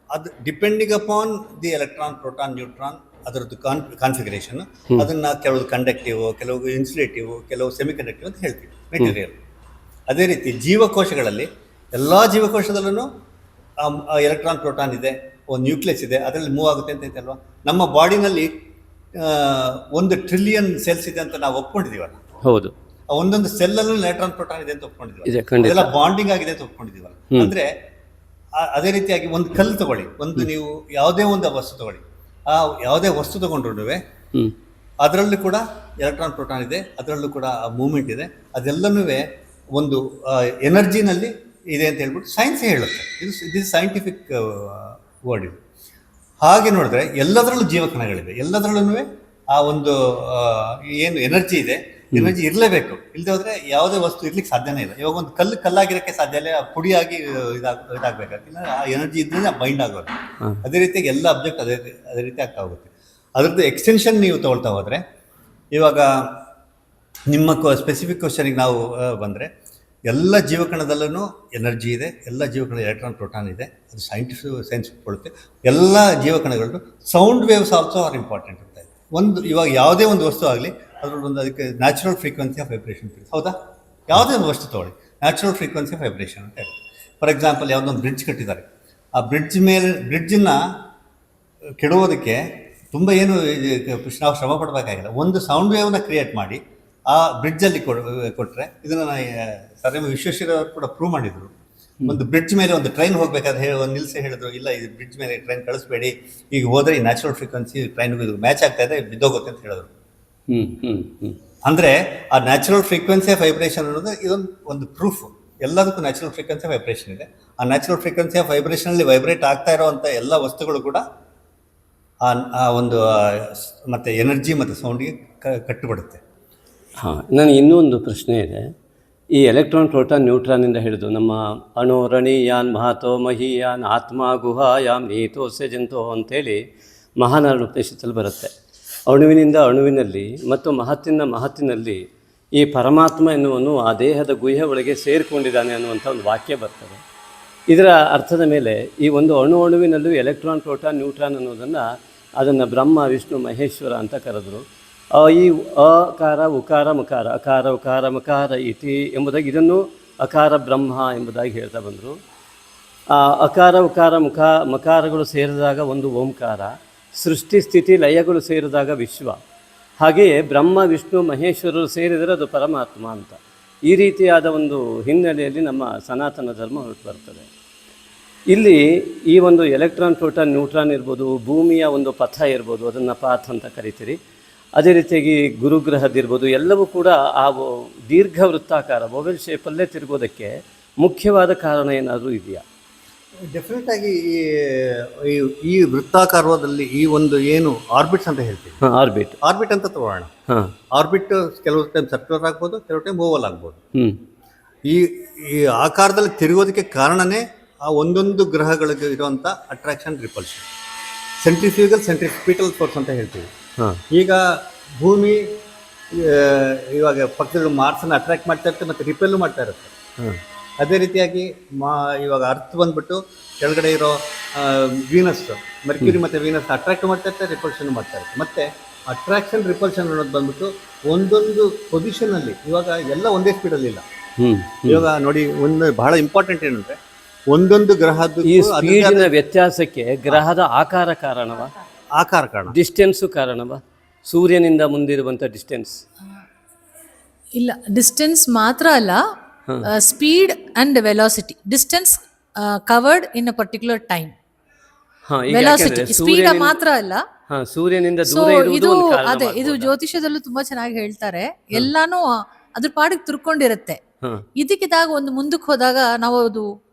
ಅದು depending upon the electron, proton, neutron, ಅದರದ್ದು ಕಾನ್ಫಿಗರೇಷನ್, ಅದನ್ನ ಕೆಲವು ಕಂಡಕ್ಟಿವ್, ಕೆಲವು ಇನ್ಸುಲೇಟಿವ್, ಕೆಲವು ಸೆಮಿ ಕಂಡಕ್ಟಿವ್ ಅಂತ ಹೇಳ್ತೀವಿ, ಮೆಟೀರಿಯಲ್. ಅದೇ ರೀತಿ ಜೀವಕೋಶಗಳಲ್ಲಿ ಎಲ್ಲ ಜೀವಕೋಶದಲ್ಲೂ ಎಲೆಕ್ಟ್ರಾನ್, ಪ್ರೋಟಾನ್ ಇದೆ, ಒಂದು ನ್ಯೂಕ್ಲಿಯಸ್ ಇದೆ, ಅದರಲ್ಲಿ ಮೂವ್ ಆಗುತ್ತೆ ಅಂತ ಐತಲ್ವಾ? ನಮ್ಮ ಬಾಡಿನಲ್ಲಿ 1 ಟ್ರಿಲಿಯನ್ ಸೆಲ್ಸ್ ಇದೆ ಅಂತ ನಾವು ಒಪ್ಕೊಂಡಿದ್ದೀವಲ್ಲ. ಹೌದು. ಒಂದೊಂದು ಸೆಲ್ಲಲ್ಲೂ ಎಲೆಕ್ಟ್ರಾನ್, ಪ್ರೋಟಾನ್ ಇದೆ ಅಂತ ಒಪ್ಕೊಂಡಿದ್ದೀವಲ್ಲ, ಅದೆಲ್ಲ ಬಾಂಡಿಂಗ್ ಆಗಿದೆ ಅಂತ ಒಪ್ಕೊಂಡಿದ್ದೀವಲ್ಲ. ಅಂದರೆ ಅದೇ ರೀತಿಯಾಗಿ ಒಂದು ಕಲ್ಲು ತಗೊಳ್ಳಿ, ನೀವು ಯಾವುದೇ ಒಂದು ವಸ್ತು ತಗೊಳ್ಳಿ, ಆ ಯಾವುದೇ ವಸ್ತು ತಗೊಂಡ್ರು ಅದರಲ್ಲೂ ಕೂಡ ಎಲೆಕ್ಟ್ರಾನ್ ಪ್ರೋಟಾನ್ ಇದೆ, ಅದರಲ್ಲೂ ಕೂಡ ಮೂವ್ಮೆಂಟ್ ಇದೆ. ಅದೆಲ್ಲನೂ ಒಂದು ಎನರ್ಜಿನಲ್ಲಿ ಇದೆ ಅಂತ ಹೇಳ್ಬಿಟ್ಟು ಸೈನ್ಸೇ ಹೇಳುತ್ತೆ. ಇದು ಸೈಂಟಿಫಿಕ್ ವರ್ಡ್ ಇದು. ಹಾಗೆ ನೋಡಿದ್ರೆ ಎಲ್ಲದರಲ್ಲೂ ಜೀವಕಣಗಳಿವೆ, ಎಲ್ಲದರಲ್ಲೂ ಆ ಒಂದು ಏನು ಎನರ್ಜಿ ಇದೆ, ಎನರ್ಜಿ ಇರಲೇಬೇಕು. ಇಲ್ಲದೆ ಹೋದರೆ ಯಾವುದೇ ವಸ್ತು ಇರ್ಲಿಕ್ಕೆ ಸಾಧ್ಯನೇ ಇಲ್ಲ. ಇವಾಗ ಒಂದು ಕಲ್ಲಾಗಿರೋಕ್ಕೆ ಸಾಧ್ಯ ಇಲ್ಲ, ಪುಡಿಯಾಗಿ ಇದಾಗಬೇಕಾಗಿಲ್ಲ. ಆ ಎನರ್ಜಿ ಇದ್ರೆ ಬೈಂಡ್ ಆಗೋದು. ಅದೇ ರೀತಿಯಾಗಿ ಎಲ್ಲ ಅಬ್ಜೆಕ್ಟ್ ಅದೇ ರೀತಿ ಆಗ್ತಾ ಹೋಗುತ್ತೆ. ಅದರದ್ದು ಎಕ್ಸ್ಟೆನ್ಷನ್ ನೀವು ತಗೊಳ್ತಾ ಹೋದರೆ, ಇವಾಗ ನಿಮ್ಮ ಸ್ಪೆಸಿಫಿಕ್ ಕ್ವಶನಿಗೆ ನಾವು ಬಂದರೆ, ಎಲ್ಲ ಜೀವಕಣದಲ್ಲೂ ಎನರ್ಜಿ ಇದೆ, ಎಲ್ಲ ಜೀವಕಣ ಎಲೆಕ್ಟ್ರಾನ್ ಪ್ರೋಟಾನ್ ಇದೆ. ಅದು ಸೈನ್ಸ್ ಕೊಡುತ್ತೆ. ಎಲ್ಲ ಜೀವಕಣಗಳು sound waves also are important ಅಂತ ಇದೆ. ಇವಾಗ ಯಾವುದೇ ಒಂದು ವಸ್ತು ಆಗಲಿ ಅದರಲ್ಲೊಂದು ಅದಕ್ಕೆ ನ್ಯಾಚುರಲ್ ಫ್ರೀಕ್ವೆನ್ಸಿ ಆಫ್ ವೈಬ್ರೇಷನ್ ಇರುತ್ತೆ. ಹೌದಾ? ಯಾವುದೇ ಒಂದು ವಸ್ತು ತೊಗೊಳ್ಳಿ, ನ್ಯಾಚುರಲ್ ಫ್ರೀಕ್ವೆನ್ಸಿ ಆಫ್ ವೈಬ್ರೇಷನ್ ಅಂತ ಹೇಳಿ. ಫಾರ್ ಎಕ್ಸಾಂಪಲ್, ಯಾವುದೊಂದು ಬ್ರಿಡ್ಜ್ ಕಟ್ಟಿದ್ದಾರೆ, ಆ ಬ್ರಿಡ್ಜನ್ನು ಕೆಡುವುದಕ್ಕೆ ತುಂಬ ಏನು ನಾವು ಶ್ರಮ ಪಡಬೇಕಾಗಿಲ್ಲ. ಒಂದು ಸೌಂಡ್ ವೇವ್ನ ಕ್ರಿಯೇಟ್ ಮಾಡಿ ಆ ಬ್ರಿಡ್ಜಲ್ಲಿ ಕೊಟ್ಟರೆ, ಇದನ್ನು ಸರ್ ಎಂ ವಿಶ್ವೇಶ್ವರಯ್ಯ ಅವರು ಕೂಡ ಪ್ರೂವ್ ಮಾಡಿದರು. ಒಂದು ಬ್ರಿಡ್ಜ್ ಮೇಲೆ ಒಂದು ಟ್ರೈನ್ ಹೋಗ್ಬೇಕಾದ್ರೆ ಒಂದು ನಿಲ್ಲಿಸಿ ಹೇಳಿದ್ರು, ಇಲ್ಲ ಇದು ಬ್ರಿಡ್ಜ್ ಮೇಲೆ ಟ್ರೈನ್ ಕಳಿಸ್ಬೇಡಿ, ಈಗ ಹೋದರೆ ಈ ನ್ಯಾಚುರಲ್ ಫ್ರೀಕ್ವೆನ್ಸಿ ಟ್ರೈನ್ಗೂ ಇದು ಮ್ಯಾಚ್ ಆಗ್ತಾ ಇದೆ, ಬಿದ್ದೋಗುತ್ತೆ ಅಂತ ಹೇಳಿದ್ರು. ಅಂದರೆ ಆ ನ್ಯಾಚುರಲ್ ಫ್ರೀಕ್ವೆನ್ಸಿ ಆಫ್ ವೈಬ್ರೇಷನ್ ಅನ್ನೋದು ಇದೊಂದು ಪ್ರೂಫ್. ಎಲ್ಲದಕ್ಕೂ ನ್ಯಾಚುರಲ್ ಫ್ರೀಕ್ವೆನ್ಸಿ ಆಫ್ ವೈಬ್ರೇಷನ್ ಇದೆ. ಆ ನ್ಯಾಚುರಲ್ ಫ್ರೀಕ್ವೆನ್ಸಿ ಆಫ್ ವೈಬ್ರೇಷನಲ್ಲಿ ವೈಬ್ರೇಟ್ ಆಗ್ತಾ ಇರೋವಂಥ ಎಲ್ಲ ವಸ್ತುಗಳು ಕೂಡ ಆ ಒಂದು ಮತ್ತು ಎನರ್ಜಿ ಮತ್ತು ಸೌಂಡಿಗೆ ಕಟ್ಟುಬಿಡುತ್ತೆ. ಹಾಂ, ನನಗೆ ಇನ್ನೂ ಒಂದು ಪ್ರಶ್ನೆ ಇದೆ. ಈ ಎಲೆಕ್ಟ್ರಾನ್, ಪ್ರೋಟಾನ್, ನ್ಯೂಟ್ರಾನಿಂದ ಹಿಡಿದು ನಮ್ಮ ಅಣು, ರಣೀಯಾನ್, ಮಹತೋ, ಮಹೀಯಾನ್, ಆತ್ಮ, ಗುಹಾಯಾಮ್, ನೀತೋಸ್ಯ ಜಂತೋ ಅಂತೇಳಿ ಮಹಾನಾರಾಯಣ ಉಪನಿಷತ್ತಲ್ಲಿ ಬರುತ್ತೆ. ಅಣುವಿನಿಂದ ಅಣುವಿನಲ್ಲಿ ಮತ್ತು ಮಹತ್ತಿನ ಮಹತ್ತಿನಲ್ಲಿ ಈ ಪರಮಾತ್ಮ ಎನ್ನುವನು ಆ ದೇಹದ ಗುಹೆ ಒಳಗೆ ಸೇರಿಕೊಂಡಿದ್ದಾನೆ ಅನ್ನುವಂಥ ಒಂದು ವಾಕ್ಯ ಬರ್ತದೆ. ಇದರ ಅರ್ಥದ ಮೇಲೆ ಈ ಒಂದು ಅಣುವಿನಲ್ಲೂ ಎಲೆಕ್ಟ್ರಾನ್, ಪ್ರೋಟಾನ್, ನ್ಯೂಟ್ರಾನ್ ಅದನ್ನು ಬ್ರಹ್ಮ, ವಿಷ್ಣು, ಮಹೇಶ್ವರ ಅಂತ ಕರೆದರು. ಈ ಅಕಾರ, ಉಕಾರ, ಮಕಾರ, ಅಕಾರ, ಉಕಾರ, ಮಕಾರ ಇತಿ ಎಂಬುದಾಗಿ ಇದನ್ನು ಅಕಾರ ಬ್ರಹ್ಮ ಎಂಬುದಾಗಿ ಹೇಳ್ತಾ ಬಂದರು. ಅಕಾರ, ಉಕಾರ, ಮಕಾರಗಳು ಸೇರಿದಾಗ ಒಂದು ಓಂಕಾರ, ಸೃಷ್ಟಿ, ಸ್ಥಿತಿ, ಲಯಗಳು ಸೇರಿದಾಗ ವಿಶ್ವ. ಹಾಗೆಯೇ ಬ್ರಹ್ಮ, ವಿಷ್ಣು, ಮಹೇಶ್ವರರು ಸೇರಿದರೆ ಅದು ಪರಮಾತ್ಮ ಅಂತ. ಈ ರೀತಿಯಾದ ಒಂದು ಹಿನ್ನೆಲೆಯಲ್ಲಿ ನಮ್ಮ ಸನಾತನ ಧರ್ಮ ಹೊರಟು ಬರ್ತದೆ. ಇಲ್ಲಿ ಈ ಒಂದು ಎಲೆಕ್ಟ್ರಾನ್, ಪ್ರೋಟಾನ್, ನ್ಯೂಟ್ರಾನ್ ಇರ್ಬೋದು, ಭೂಮಿಯ ಒಂದು ಪಥ ಇರ್ಬೋದು, ಅದನ್ನು ಪಾತ್ ಅಂತ ಕರಿತೀರಿ. ಅದೇ ರೀತಿಯಾಗಿ ಗುರುಗ್ರಹದಿರ್ಬೋದು, ಎಲ್ಲವೂ ಕೂಡ ಆ ದೀರ್ಘ ವೃತ್ತಾಕಾರ ಓವೆಲ್ ಶೇಪಲ್ಲೇ ತಿರುಗೋದಕ್ಕೆ ಮುಖ್ಯವಾದ ಕಾರಣ ಏನಾದರೂ ಇದೆಯಾ? ಡೆಫಿನೆಟ್ ಆಗಿ ಈ ವೃತ್ತಾಕಾರದಲ್ಲಿ ಈ ಒಂದು ಏನು ಆರ್ಬಿಟ್ಸ್ ಅಂತ ಹೇಳ್ತೀವಿ, ಆರ್ಬಿಟ್ ಅಂತ ತಗೋಣ. ಆರ್ಬಿಟ್ ಕೆಲವು ಟೈಮ್ ಸರ್ಕ್ಯುಲರ್ ಆಗ್ಬೋದು, ಕೆಲವು ಟೈಮ್ ಓವಲ್ ಆಗ್ಬೋದು. ಈ ಆಕಾರದಲ್ಲಿ ತಿರುಗೋದಕ್ಕೆ ಕಾರಣನೇ ಆ ಒಂದೊಂದು ಗ್ರಹಗಳಿಗೆ ಇರುವಂಥ ಅಟ್ರಾಕ್ಷನ್, ರಿಪಲ್ಷನ್, ಸೆಂಟ್ರಿಫಿಕಲ್ ಫೋರ್ಸ್ ಅಂತ ಹೇಳ್ತೀವಿ. ಈಗ ಭೂಮಿ ಇವಾಗ ಪಕ್ಕದ ಮಾರ್ಸನ್ನು ಅಟ್ರಾಕ್ಟ್ ಮಾಡ್ತಾ ಇರುತ್ತೆ ಮತ್ತು ರಿಪೆಲ್ಲು ಮಾಡ್ತಾ ಇರುತ್ತೆ. ಅದೇ ರೀತಿಯಾಗಿ ಇವಾಗ ಅರ್ತ್ ಬಂದ್ಬಿಟ್ಟು ಕೆಳಗಡೆ ಇರೋ ವೀನಸ್, ಮರ್ಕ್ಯೂರಿ ಮತ್ತು ವೀನಸ್ ಅಟ್ರಾಕ್ಟ್ ಮಾಡ್ತಾ ಇರ್ತಾರೆ, ರಿಪಲ್ಷನ್ ಮಾಡ್ತಾ ಇರುತ್ತೆ. ಮತ್ತು ಅಟ್ರಾಕ್ಷನ್, ರಿಪಲ್ಷನ್ ಅನ್ನೋದು ಬಂದ್ಬಿಟ್ಟು ಒಂದೊಂದು ಪೊಸಿಷನಲ್ಲಿ ಇವಾಗ ಎಲ್ಲ ಒಂದೇ ಸ್ಪೀಡಲ್ಲಿ ಇಲ್ಲ. ಇವಾಗ ನೋಡಿ, ಒಂದು ಬಹಳ ಇಂಪಾರ್ಟೆಂಟ್ ಏನಂದರೆ, ಒಂದೊಂದು ಗ್ರಹದ ಈ ಸ್ಪೀಡಿನ ವ್ಯತ್ಯಾಸಕ್ಕೆ ಗ್ರಹದ ಆಕಾರ ಕಾರಣವಾ? ಆಕಾರ ಕಾರಣ, ಡಿಸ್ಟೆನ್ಸು ಕಾರಣವಾ? ಸೂರ್ಯನಿಂದ ಮುಂದಿರುವಂಥ ಡಿಸ್ಟೆನ್ಸ್ ಇಲ್ಲ, ಡಿಸ್ಟೆನ್ಸ್ ಮಾತ್ರ ಅಲ್ಲ, speed and velocity. Distance covered in a particular time. Velocity, speed ಮಾತ್ರ ಅಲ್ಲ. ಸೂರ್ಯನಿಂದ ಇದು ಅದೇ, ಇದು ಜ್ಯೋತಿಷದಲ್ಲೂ ತುಂಬಾ ಚೆನ್ನಾಗಿ ಹೇಳ್ತಾರೆ. ಎಲ್ಲಾನು ಅದ್ರ ಪಾಡಿಗೆ ತುರ್ಕೊಂಡಿರುತ್ತೆ. ಇದಕ್ಕಿದಾಗ ಒಂದು ಮುಂದಕ್ಕೆ ಹೋದಾಗ ನಾವು ಅದು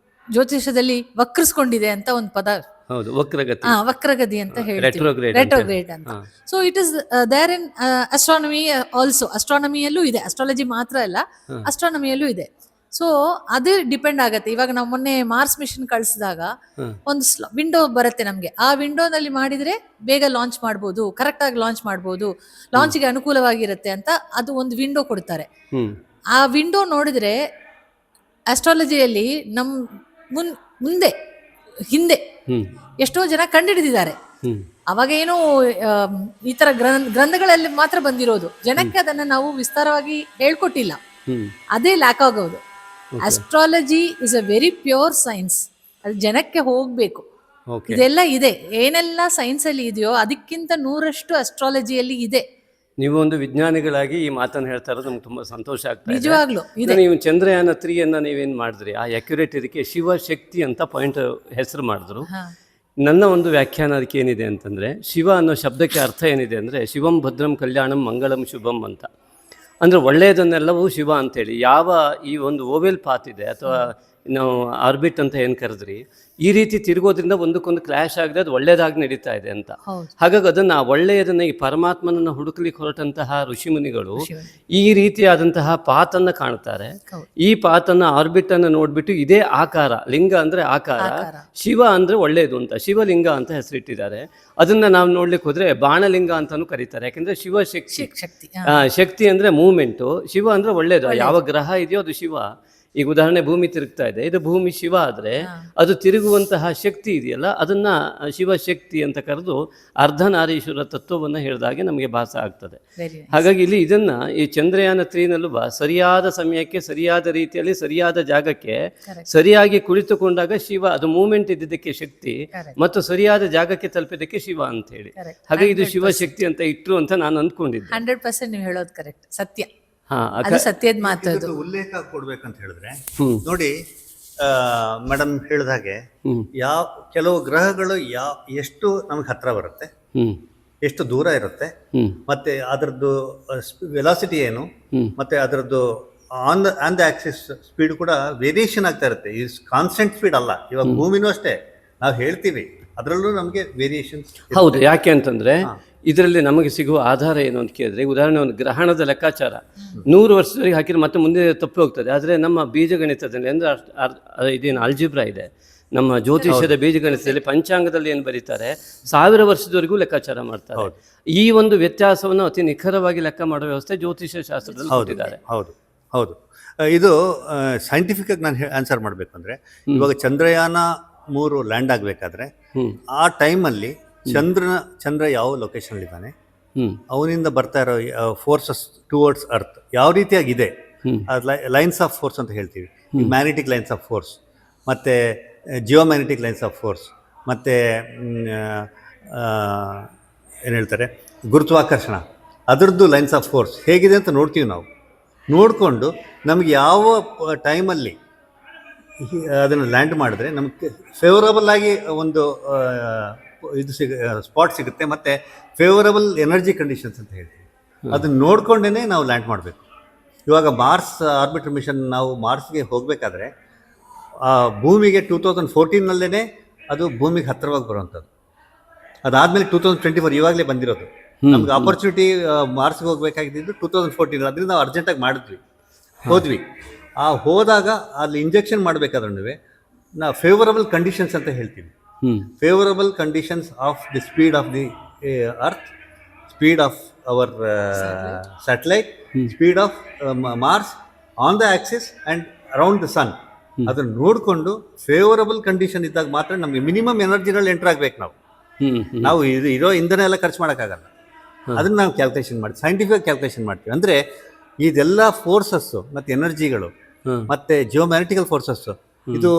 ಜ್ಯೋತಿಷದಲ್ಲಿ ವಕ್ರಿಸ್ಕೊಂಡಿದೆ ಅಂತ ಒಂದು ಪದ, ವಕ್ರಗತಿ ಅಂತ ಹೇಳ್ತೀವಿ, ರೆಟ್ರೋಗ್ರೇಡ್ ಅಂತ. So it is there in astronomy also. ಅಸ್ಟ್ರಾನಮಿಯಲ್ಲೂ ಇದೆ, ಅಸ್ಟ್ರಾಲಜಿ ಮಾತ್ರ ಅಲ್ಲ, ಅಸ್ಟ್ರಾನಮಿಯಲ್ಲೂ ಇದೆ. ಸೊ ಅದು ಡಿಪೆಂಡ್ ಆಗುತ್ತೆ. ಇವಾಗ ನಾವು ಮೊನ್ನೆ ಮಾರ್ಸ್ ಮಿಷನ್ ಕಳಿಸಿದಾಗ ಒಂದು ವಿಂಡೋ ಬರುತ್ತೆ ನಮಗೆ. ಆ ವಿಂಡೋನಲ್ಲಿ ಮಾಡಿದ್ರೆ ಬೇಗ ಲಾಂಚ್ ಮಾಡ್ಬೋದು, ಕರೆಕ್ಟ್ ಆಗಿ ಲಾಂಚ್ ಮಾಡ್ಬೋದು, ಲಾಂಚ್ಗೆ ಅನುಕೂಲವಾಗಿರುತ್ತೆ ಅಂತ ಅದು ಒಂದು ವಿಂಡೋ ಕೊಡ್ತಾರೆ. ಆ ವಿಂಡೋ ನೋಡಿದ್ರೆ ಅಸ್ಟ್ರಾಲಜಿಯಲ್ಲಿ ಹಿಂದೆ ಎಷ್ಟೋ ಜನ ಕಂಡುಹಿಡಿದಿದ್ದಾರೆ. ಅವಾಗ ಏನು ಈ ತರ ಗ್ರಂಥಗಳಲ್ಲಿ ಮಾತ್ರ ಬಂದಿರೋದು, ಜನಕ್ಕೆ ಅದನ್ನ ನಾವು ವಿಸ್ತಾರವಾಗಿ ಹೇಳ್ಕೊಟ್ಟಿಲ್ಲ. ಅದೇ ಲ್ಯಾಕ್ ಆಗೋದು. Astrology is a very pure science, ಅದು ಜನಕ್ಕೆ ಹೋಗ್ಬೇಕು. ಇದೆಲ್ಲ ಇದೆ, ಏನೆಲ್ಲ ಸೈನ್ಸ್ ಅಲ್ಲಿ ಇದೆಯೋ ಅದಕ್ಕಿಂತ 100ರಷ್ಟು ಅಸ್ಟ್ರಾಲಜಿಯಲ್ಲಿ ಇದೆ. ನೀವು ಒಂದು ವಿಜ್ಞಾನಿಗಳಾಗಿ ಈ ಮಾತನ್ನು ಹೇಳ್ತಾ ಇರೋದು ನಮ್ಗೆ ತುಂಬ ಸಂತೋಷ ಆಗ್ತದೆ. ನಿಜವಾಗ್ಲೂ ನೀವು ಚಂದ್ರಯಾನ 3 ನೀವೇನು ಮಾಡಿದ್ರಿ, ಆ ಅಕ್ಯುರೇಟ್ ಇದಕ್ಕೆ ಶಿವಶಕ್ತಿ ಅಂತ ಪಾಯಿಂಟ್ ಹೆಸರು ಮಾಡಿದ್ರು. ನನ್ನ ಒಂದು ವ್ಯಾಖ್ಯಾನ ಅದಕ್ಕೆ ಏನಿದೆ ಅಂತಂದರೆ, ಶಿವ ಅನ್ನೋ ಶಬ್ದಕ್ಕೆ ಅರ್ಥ ಏನಿದೆ ಅಂದರೆ, ಶಿವಂ ಭದ್ರಂ ಕಲ್ಯಾಣಂ ಮಂಗಳಂ ಶುಭಂ ಅಂತ. ಅಂದರೆ ಒಳ್ಳೆಯದನ್ನೆಲ್ಲವೂ ಶಿವ ಅಂತೇಳಿ ಯಾವ ಈ ಒಂದು ಓವೆಲ್ ಪಾತ್ ಇದೆ ಅಥವಾ ನಾವು ಆರ್ಬಿಟ್ ಅಂತ ಏನು ಕರೆದ್ರಿ, ಈ ರೀತಿ ತಿರುಗೋದ್ರಿಂದ ಒಂದಕ್ಕೊಂದು ಕ್ಲಾಶ್ ಆಗದೆ ಅದು ಒಳ್ಳೆಯದಾಗಿ ನಡೀತಾ ಇದೆ ಅಂತ. ಹಾಗಾಗಿ ಅದನ್ನು ಒಳ್ಳೆಯದನ್ನು ಈ ಪರಮಾತ್ಮನನ್ನು ಹುಡುಕಲಿಕ್ಕೆ ಹೊರಟಂತಹ ಋಷಿಮುನಿಗಳು ಈ ರೀತಿಯಾದಂತಹ ಪಾತನ್ನು ಕಾಣ್ತಾರೆ. ಈ ಪಾತನ್ನು ಆರ್ಬಿಟನ್ನು ನೋಡಿಬಿಟ್ಟು ಇದೇ ಆಕಾರ, ಲಿಂಗ ಅಂದರೆ ಆಕಾರ, ಶಿವ ಅಂದರೆ ಒಳ್ಳೆಯದು ಅಂತ ಶಿವಲಿಂಗ ಅಂತ ಹೆಸರಿಟ್ಟಿದ್ದಾರೆ. ಅದನ್ನು ನಾವು ನೋಡ್ಲಿಕ್ಕೆ ಹೋದರೆ ಬಾಣಲಿಂಗ ಅಂತಲೂ ಕರೀತಾರೆ. ಯಾಕೆಂದರೆ ಶಿವ ಶಕ್ತಿ ಅಂದರೆ ಮೂವ್ಮೆಂಟು, ಶಿವ ಅಂದರೆ ಒಳ್ಳೆಯದು. ಯಾವ ಗ್ರಹ ಇದೆಯೋ ಅದು ಶಿವ. ಈಗ ಉದಾಹರಣೆ ಭೂಮಿ ತಿರುಗ್ತಾ ಇದೆ, ಇದು ಭೂಮಿ ಶಿವ ಆದರೆ ಅದು ತಿರುಗುವಂತಹ ಶಕ್ತಿ ಇದೆಯಲ್ಲ, ಅದನ್ನು ಶಿವಶಕ್ತಿ ಅಂತ ಕರೆದು ಅರ್ಧನಾರೀಶ್ವರ ತತ್ವವನ್ನು ಹೇಳಿದಾಗೆ ನಮಗೆ ಭಾಸ ಆಗ್ತದೆ. ಹಾಗಾಗಿ ಇಲ್ಲಿ ಇದನ್ನು ಈ ಚಂದ್ರಯಾನ 3ನಲ್ಲೂ ಸರಿಯಾದ ಸಮಯಕ್ಕೆ ಸರಿಯಾದ ರೀತಿಯಲ್ಲಿ ಸರಿಯಾದ ಜಾಗಕ್ಕೆ ಸರಿಯಾಗಿ ಕುಳಿತುಕೊಂಡಾಗ ಶಿವ, ಅದು ಮೂವ್ಮೆಂಟ್ ಇದ್ದಿದ್ದಕ್ಕೆ ಶಕ್ತಿ ಮತ್ತು ಸರಿಯಾದ ಜಾಗಕ್ಕೆ ತಲುಪಿದ್ದಕ್ಕೆ ಶಿವ ಅಂತ ಹೇಳಿ. ಹಾಗಾಗಿ ಇದು ಶಿವಶಕ್ತಿ ಅಂತ ಇಟ್ರು ಅಂತ ನಾನು ಅಂದ್ಕೊಂಡಿದ್ದೆ. 100% ನೀವು ಹೇಳೋದು ಕರೆಕ್ಟ್, ಸತ್ಯ. ಸತ್ಯದ ಮಾತು. ಉಲ್ಲೇಖ ಕೊಡ್ಬೇಕಂತ ಹೇಳಿದ್ರೆ ನೋಡಿ, ಮೇಡಮ್ ಹೇಳಿದ ಹಾಗೆ ಕೆಲವು ಗ್ರಹಗಳು ಎಷ್ಟು ನಮಗೆ ಹತ್ರ ಬರುತ್ತೆ, ಎಷ್ಟು ದೂರ ಇರುತ್ತೆ, ಮತ್ತೆ ಅದರದ್ದು ವೆಲಾಸಿಟಿ ಏನು, ಮತ್ತೆ ಅದರದ್ದು ಆನ್ ದ ಆಕ್ಸಿಸ್ ಸ್ಪೀಡ್ ಕೂಡ ವೇರಿಯೇಷನ್ ಆಗ್ತಾ ಇರುತ್ತೆ. ಈ ಕಾನ್ಸ್ಟೆಂಟ್ ಸ್ಪೀಡ್ ಅಲ್ಲ. ಇವಾಗ ಭೂಮಿನೂ ಅಷ್ಟೇ, ನಾವು ಹೇಳ್ತೀವಿ, ಅದರಲ್ಲೂ ನಮಗೆ ವೇರಿಯೇಷನ್ಸ್. ಹೌದು. ಯಾಕೆ ಅಂತಂದ್ರೆ ಇದರಲ್ಲಿ ನಮಗೆ ಸಿಗುವ ಆಧಾರ ಏನು ಅಂತ ಕೇಳಿದ್ರೆ, ಉದಾಹರಣೆ ಒಂದು ಗ್ರಹಣದ ಲೆಕ್ಕಾಚಾರ 100 ವರ್ಷದವರೆಗೆ ಹಾಕಿದ್ರೆ ಮತ್ತೆ ಮುಂದೆ ತಪ್ಪಿ ಹೋಗ್ತದೆ. ಆದರೆ ನಮ್ಮ ಬೀಜಗಣಿತದಲ್ಲಿ ಅಂದರೆ ಇದೇನು ಅಲ್ಜಿಬ್ರಾ ಇದೆ, ನಮ್ಮ ಜ್ಯೋತಿಷ್ಯದ ಬೀಜಗಣಿತದಲ್ಲಿ ಪಂಚಾಂಗದಲ್ಲಿ ಏನು ಬರೀತಾರೆ, 1000 ವರ್ಷದವರೆಗೂ ಲೆಕ್ಕಾಚಾರ ಮಾಡ್ತಾರೆ. ಈ ಒಂದು ವ್ಯತ್ಯಾಸವನ್ನು ಅತಿ ನಿಖರವಾಗಿ ಲೆಕ್ಕ ಮಾಡೋ ವ್ಯವಸ್ಥೆ ಜ್ಯೋತಿಷ್ಯ ಶಾಸ್ತ್ರದಲ್ಲಿ ಕೊಟ್ಟಿದ್ದಾರೆ. ಹೌದು ಹೌದು. ಇದು ಸೈಂಟಿಫಿಕ್ ಆಗಿ ನಾನು ಆನ್ಸರ್ ಮಾಡಬೇಕಂದ್ರೆ, ಇವಾಗ ಚಂದ್ರಯಾನ 3 ಲ್ಯಾಂಡ್ ಆಗಬೇಕಾದ್ರೆ ಆ ಟೈಮಲ್ಲಿ ಚಂದ್ರ ಯಾವ ಲೊಕೇಶನ್ ಇದ್ದಾನೆ, ಅವನಿಂದ ಬರ್ತಾ ಇರೋ ಫೋರ್ಸಸ್ ಟುವರ್ಡ್ಸ್ ಅರ್ತ್ ಯಾವ ರೀತಿಯಾಗಿದೆ, ಲೈನ್ಸ್ ಆಫ್ ಫೋರ್ಸ್ ಅಂತ ಹೇಳ್ತೀವಿ. ಮ್ಯಾಗ್ನೆಟಿಕ್ ಲೈನ್ಸ್ ಆಫ್ ಫೋರ್ಸ್, ಮತ್ತು ಜಿಯೋಮ್ಯಾಗ್ನೆಟಿಕ್ ಲೈನ್ಸ್ ಆಫ್ ಫೋರ್ಸ್, ಮತ್ತು ಏನು ಹೇಳ್ತಾರೆ ಗುರುತ್ವಾಕರ್ಷಣ, ಅದರದ್ದು ಲೈನ್ಸ್ ಆಫ್ ಫೋರ್ಸ್ ಹೇಗಿದೆ ಅಂತ ನೋಡ್ತೀವಿ ನಾವು. ನೋಡಿಕೊಂಡು ನಮಗೆ ಯಾವ ಟೈಮಲ್ಲಿ ಅದನ್ನು ಲ್ಯಾಂಡ್ ಮಾಡಿದ್ರೆ ನಮಗೆ ಫೇವರಬಲ್ ಆಗಿ ಒಂದು ಇದು ಸ್ಪಾಟ್ ಸಿಗುತ್ತೆ, ಮತ್ತು ಫೇವರಬಲ್ ಎನರ್ಜಿ ಕಂಡೀಷನ್ಸ್ ಅಂತ ಹೇಳ್ತೀವಿ. ಅದನ್ನು ನೋಡ್ಕೊಂಡೇ ನಾವು ಲ್ಯಾಂಡ್ ಮಾಡಬೇಕು. ಇವಾಗ ಮಾರ್ಸ್ ಆರ್ಬಿಟರ್ ಮಿಷನ್ ನಾವು ಮಾರ್ಸ್ಗೆ ಹೋಗಬೇಕಾದ್ರೆ ಭೂಮಿಗೆ 2014ನಲ್ಲೇ ಅದು ಭೂಮಿಗೆ ಹತ್ತಿರವಾಗಿ ಬರುವಂಥದ್ದು. ಅದಾದಮೇಲೆ 2024 ಇವಾಗಲೇ ಬಂದಿರೋದು. ನಮ್ಗೆ ಆಪರ್ಚುನಿಟಿ ಮಾರ್ಸ್ಗೆ ಹೋಗಬೇಕಾಗಿದ್ದು 2014, ಅದರಿಂದ ನಾವು ಅರ್ಜೆಂಟಾಗಿ ಹೋದ್ವಿ. ಹೋದಾಗ ಅಲ್ಲಿ ಇಂಜೆಕ್ಷನ್ ಮಾಡಬೇಕಾದ್ರೂ ನಾವು ಫೇವರಬಲ್ ಕಂಡೀಷನ್ಸ್ ಅಂತ ಹೇಳ್ತೀವಿ. Favourable conditions of the speed of the earth, speed of our satellite, speed of Mars on the axis and around the sun. ಅದನ್ನು ನೋಡಿಕೊಂಡು ಫೇವರಬಲ್ ಕಂಡೀಷನ್ ಇದ್ದಾಗ ಮಾತ್ರ ನಮಗೆ ಮಿನಿಮಮ್ ಎನರ್ಜಿನಲ್ಲಿ ಎಂಟರ್ ಆಗಬೇಕು. ನಾವು ಇರೋ ಇಂಧನ ಎಲ್ಲ ಖರ್ಚು ಮಾಡೋಕ್ಕಾಗಲ್ಲ. ಅದನ್ನು ನಾವು ಕ್ಯಾಲ್ಕುಲೇಷನ್ ಮಾಡಿ ಸೈಂಟಿಫಿಕ್ ಕ್ಯಾಲ್ಕುಲೇಷನ್ ಮಾಡ್ತೀವಿ. ಅಂದರೆ ಇದೆಲ್ಲ ಫೋರ್ಸಸ್ಸು ಮತ್ತು ಎನರ್ಜಿಗಳು ಮತ್ತು ಜಿಯೋಮ್ಯಾಗ್ನೆಟಿಕಲ್ ಫೋರ್ಸಸ್ಸು ಇದು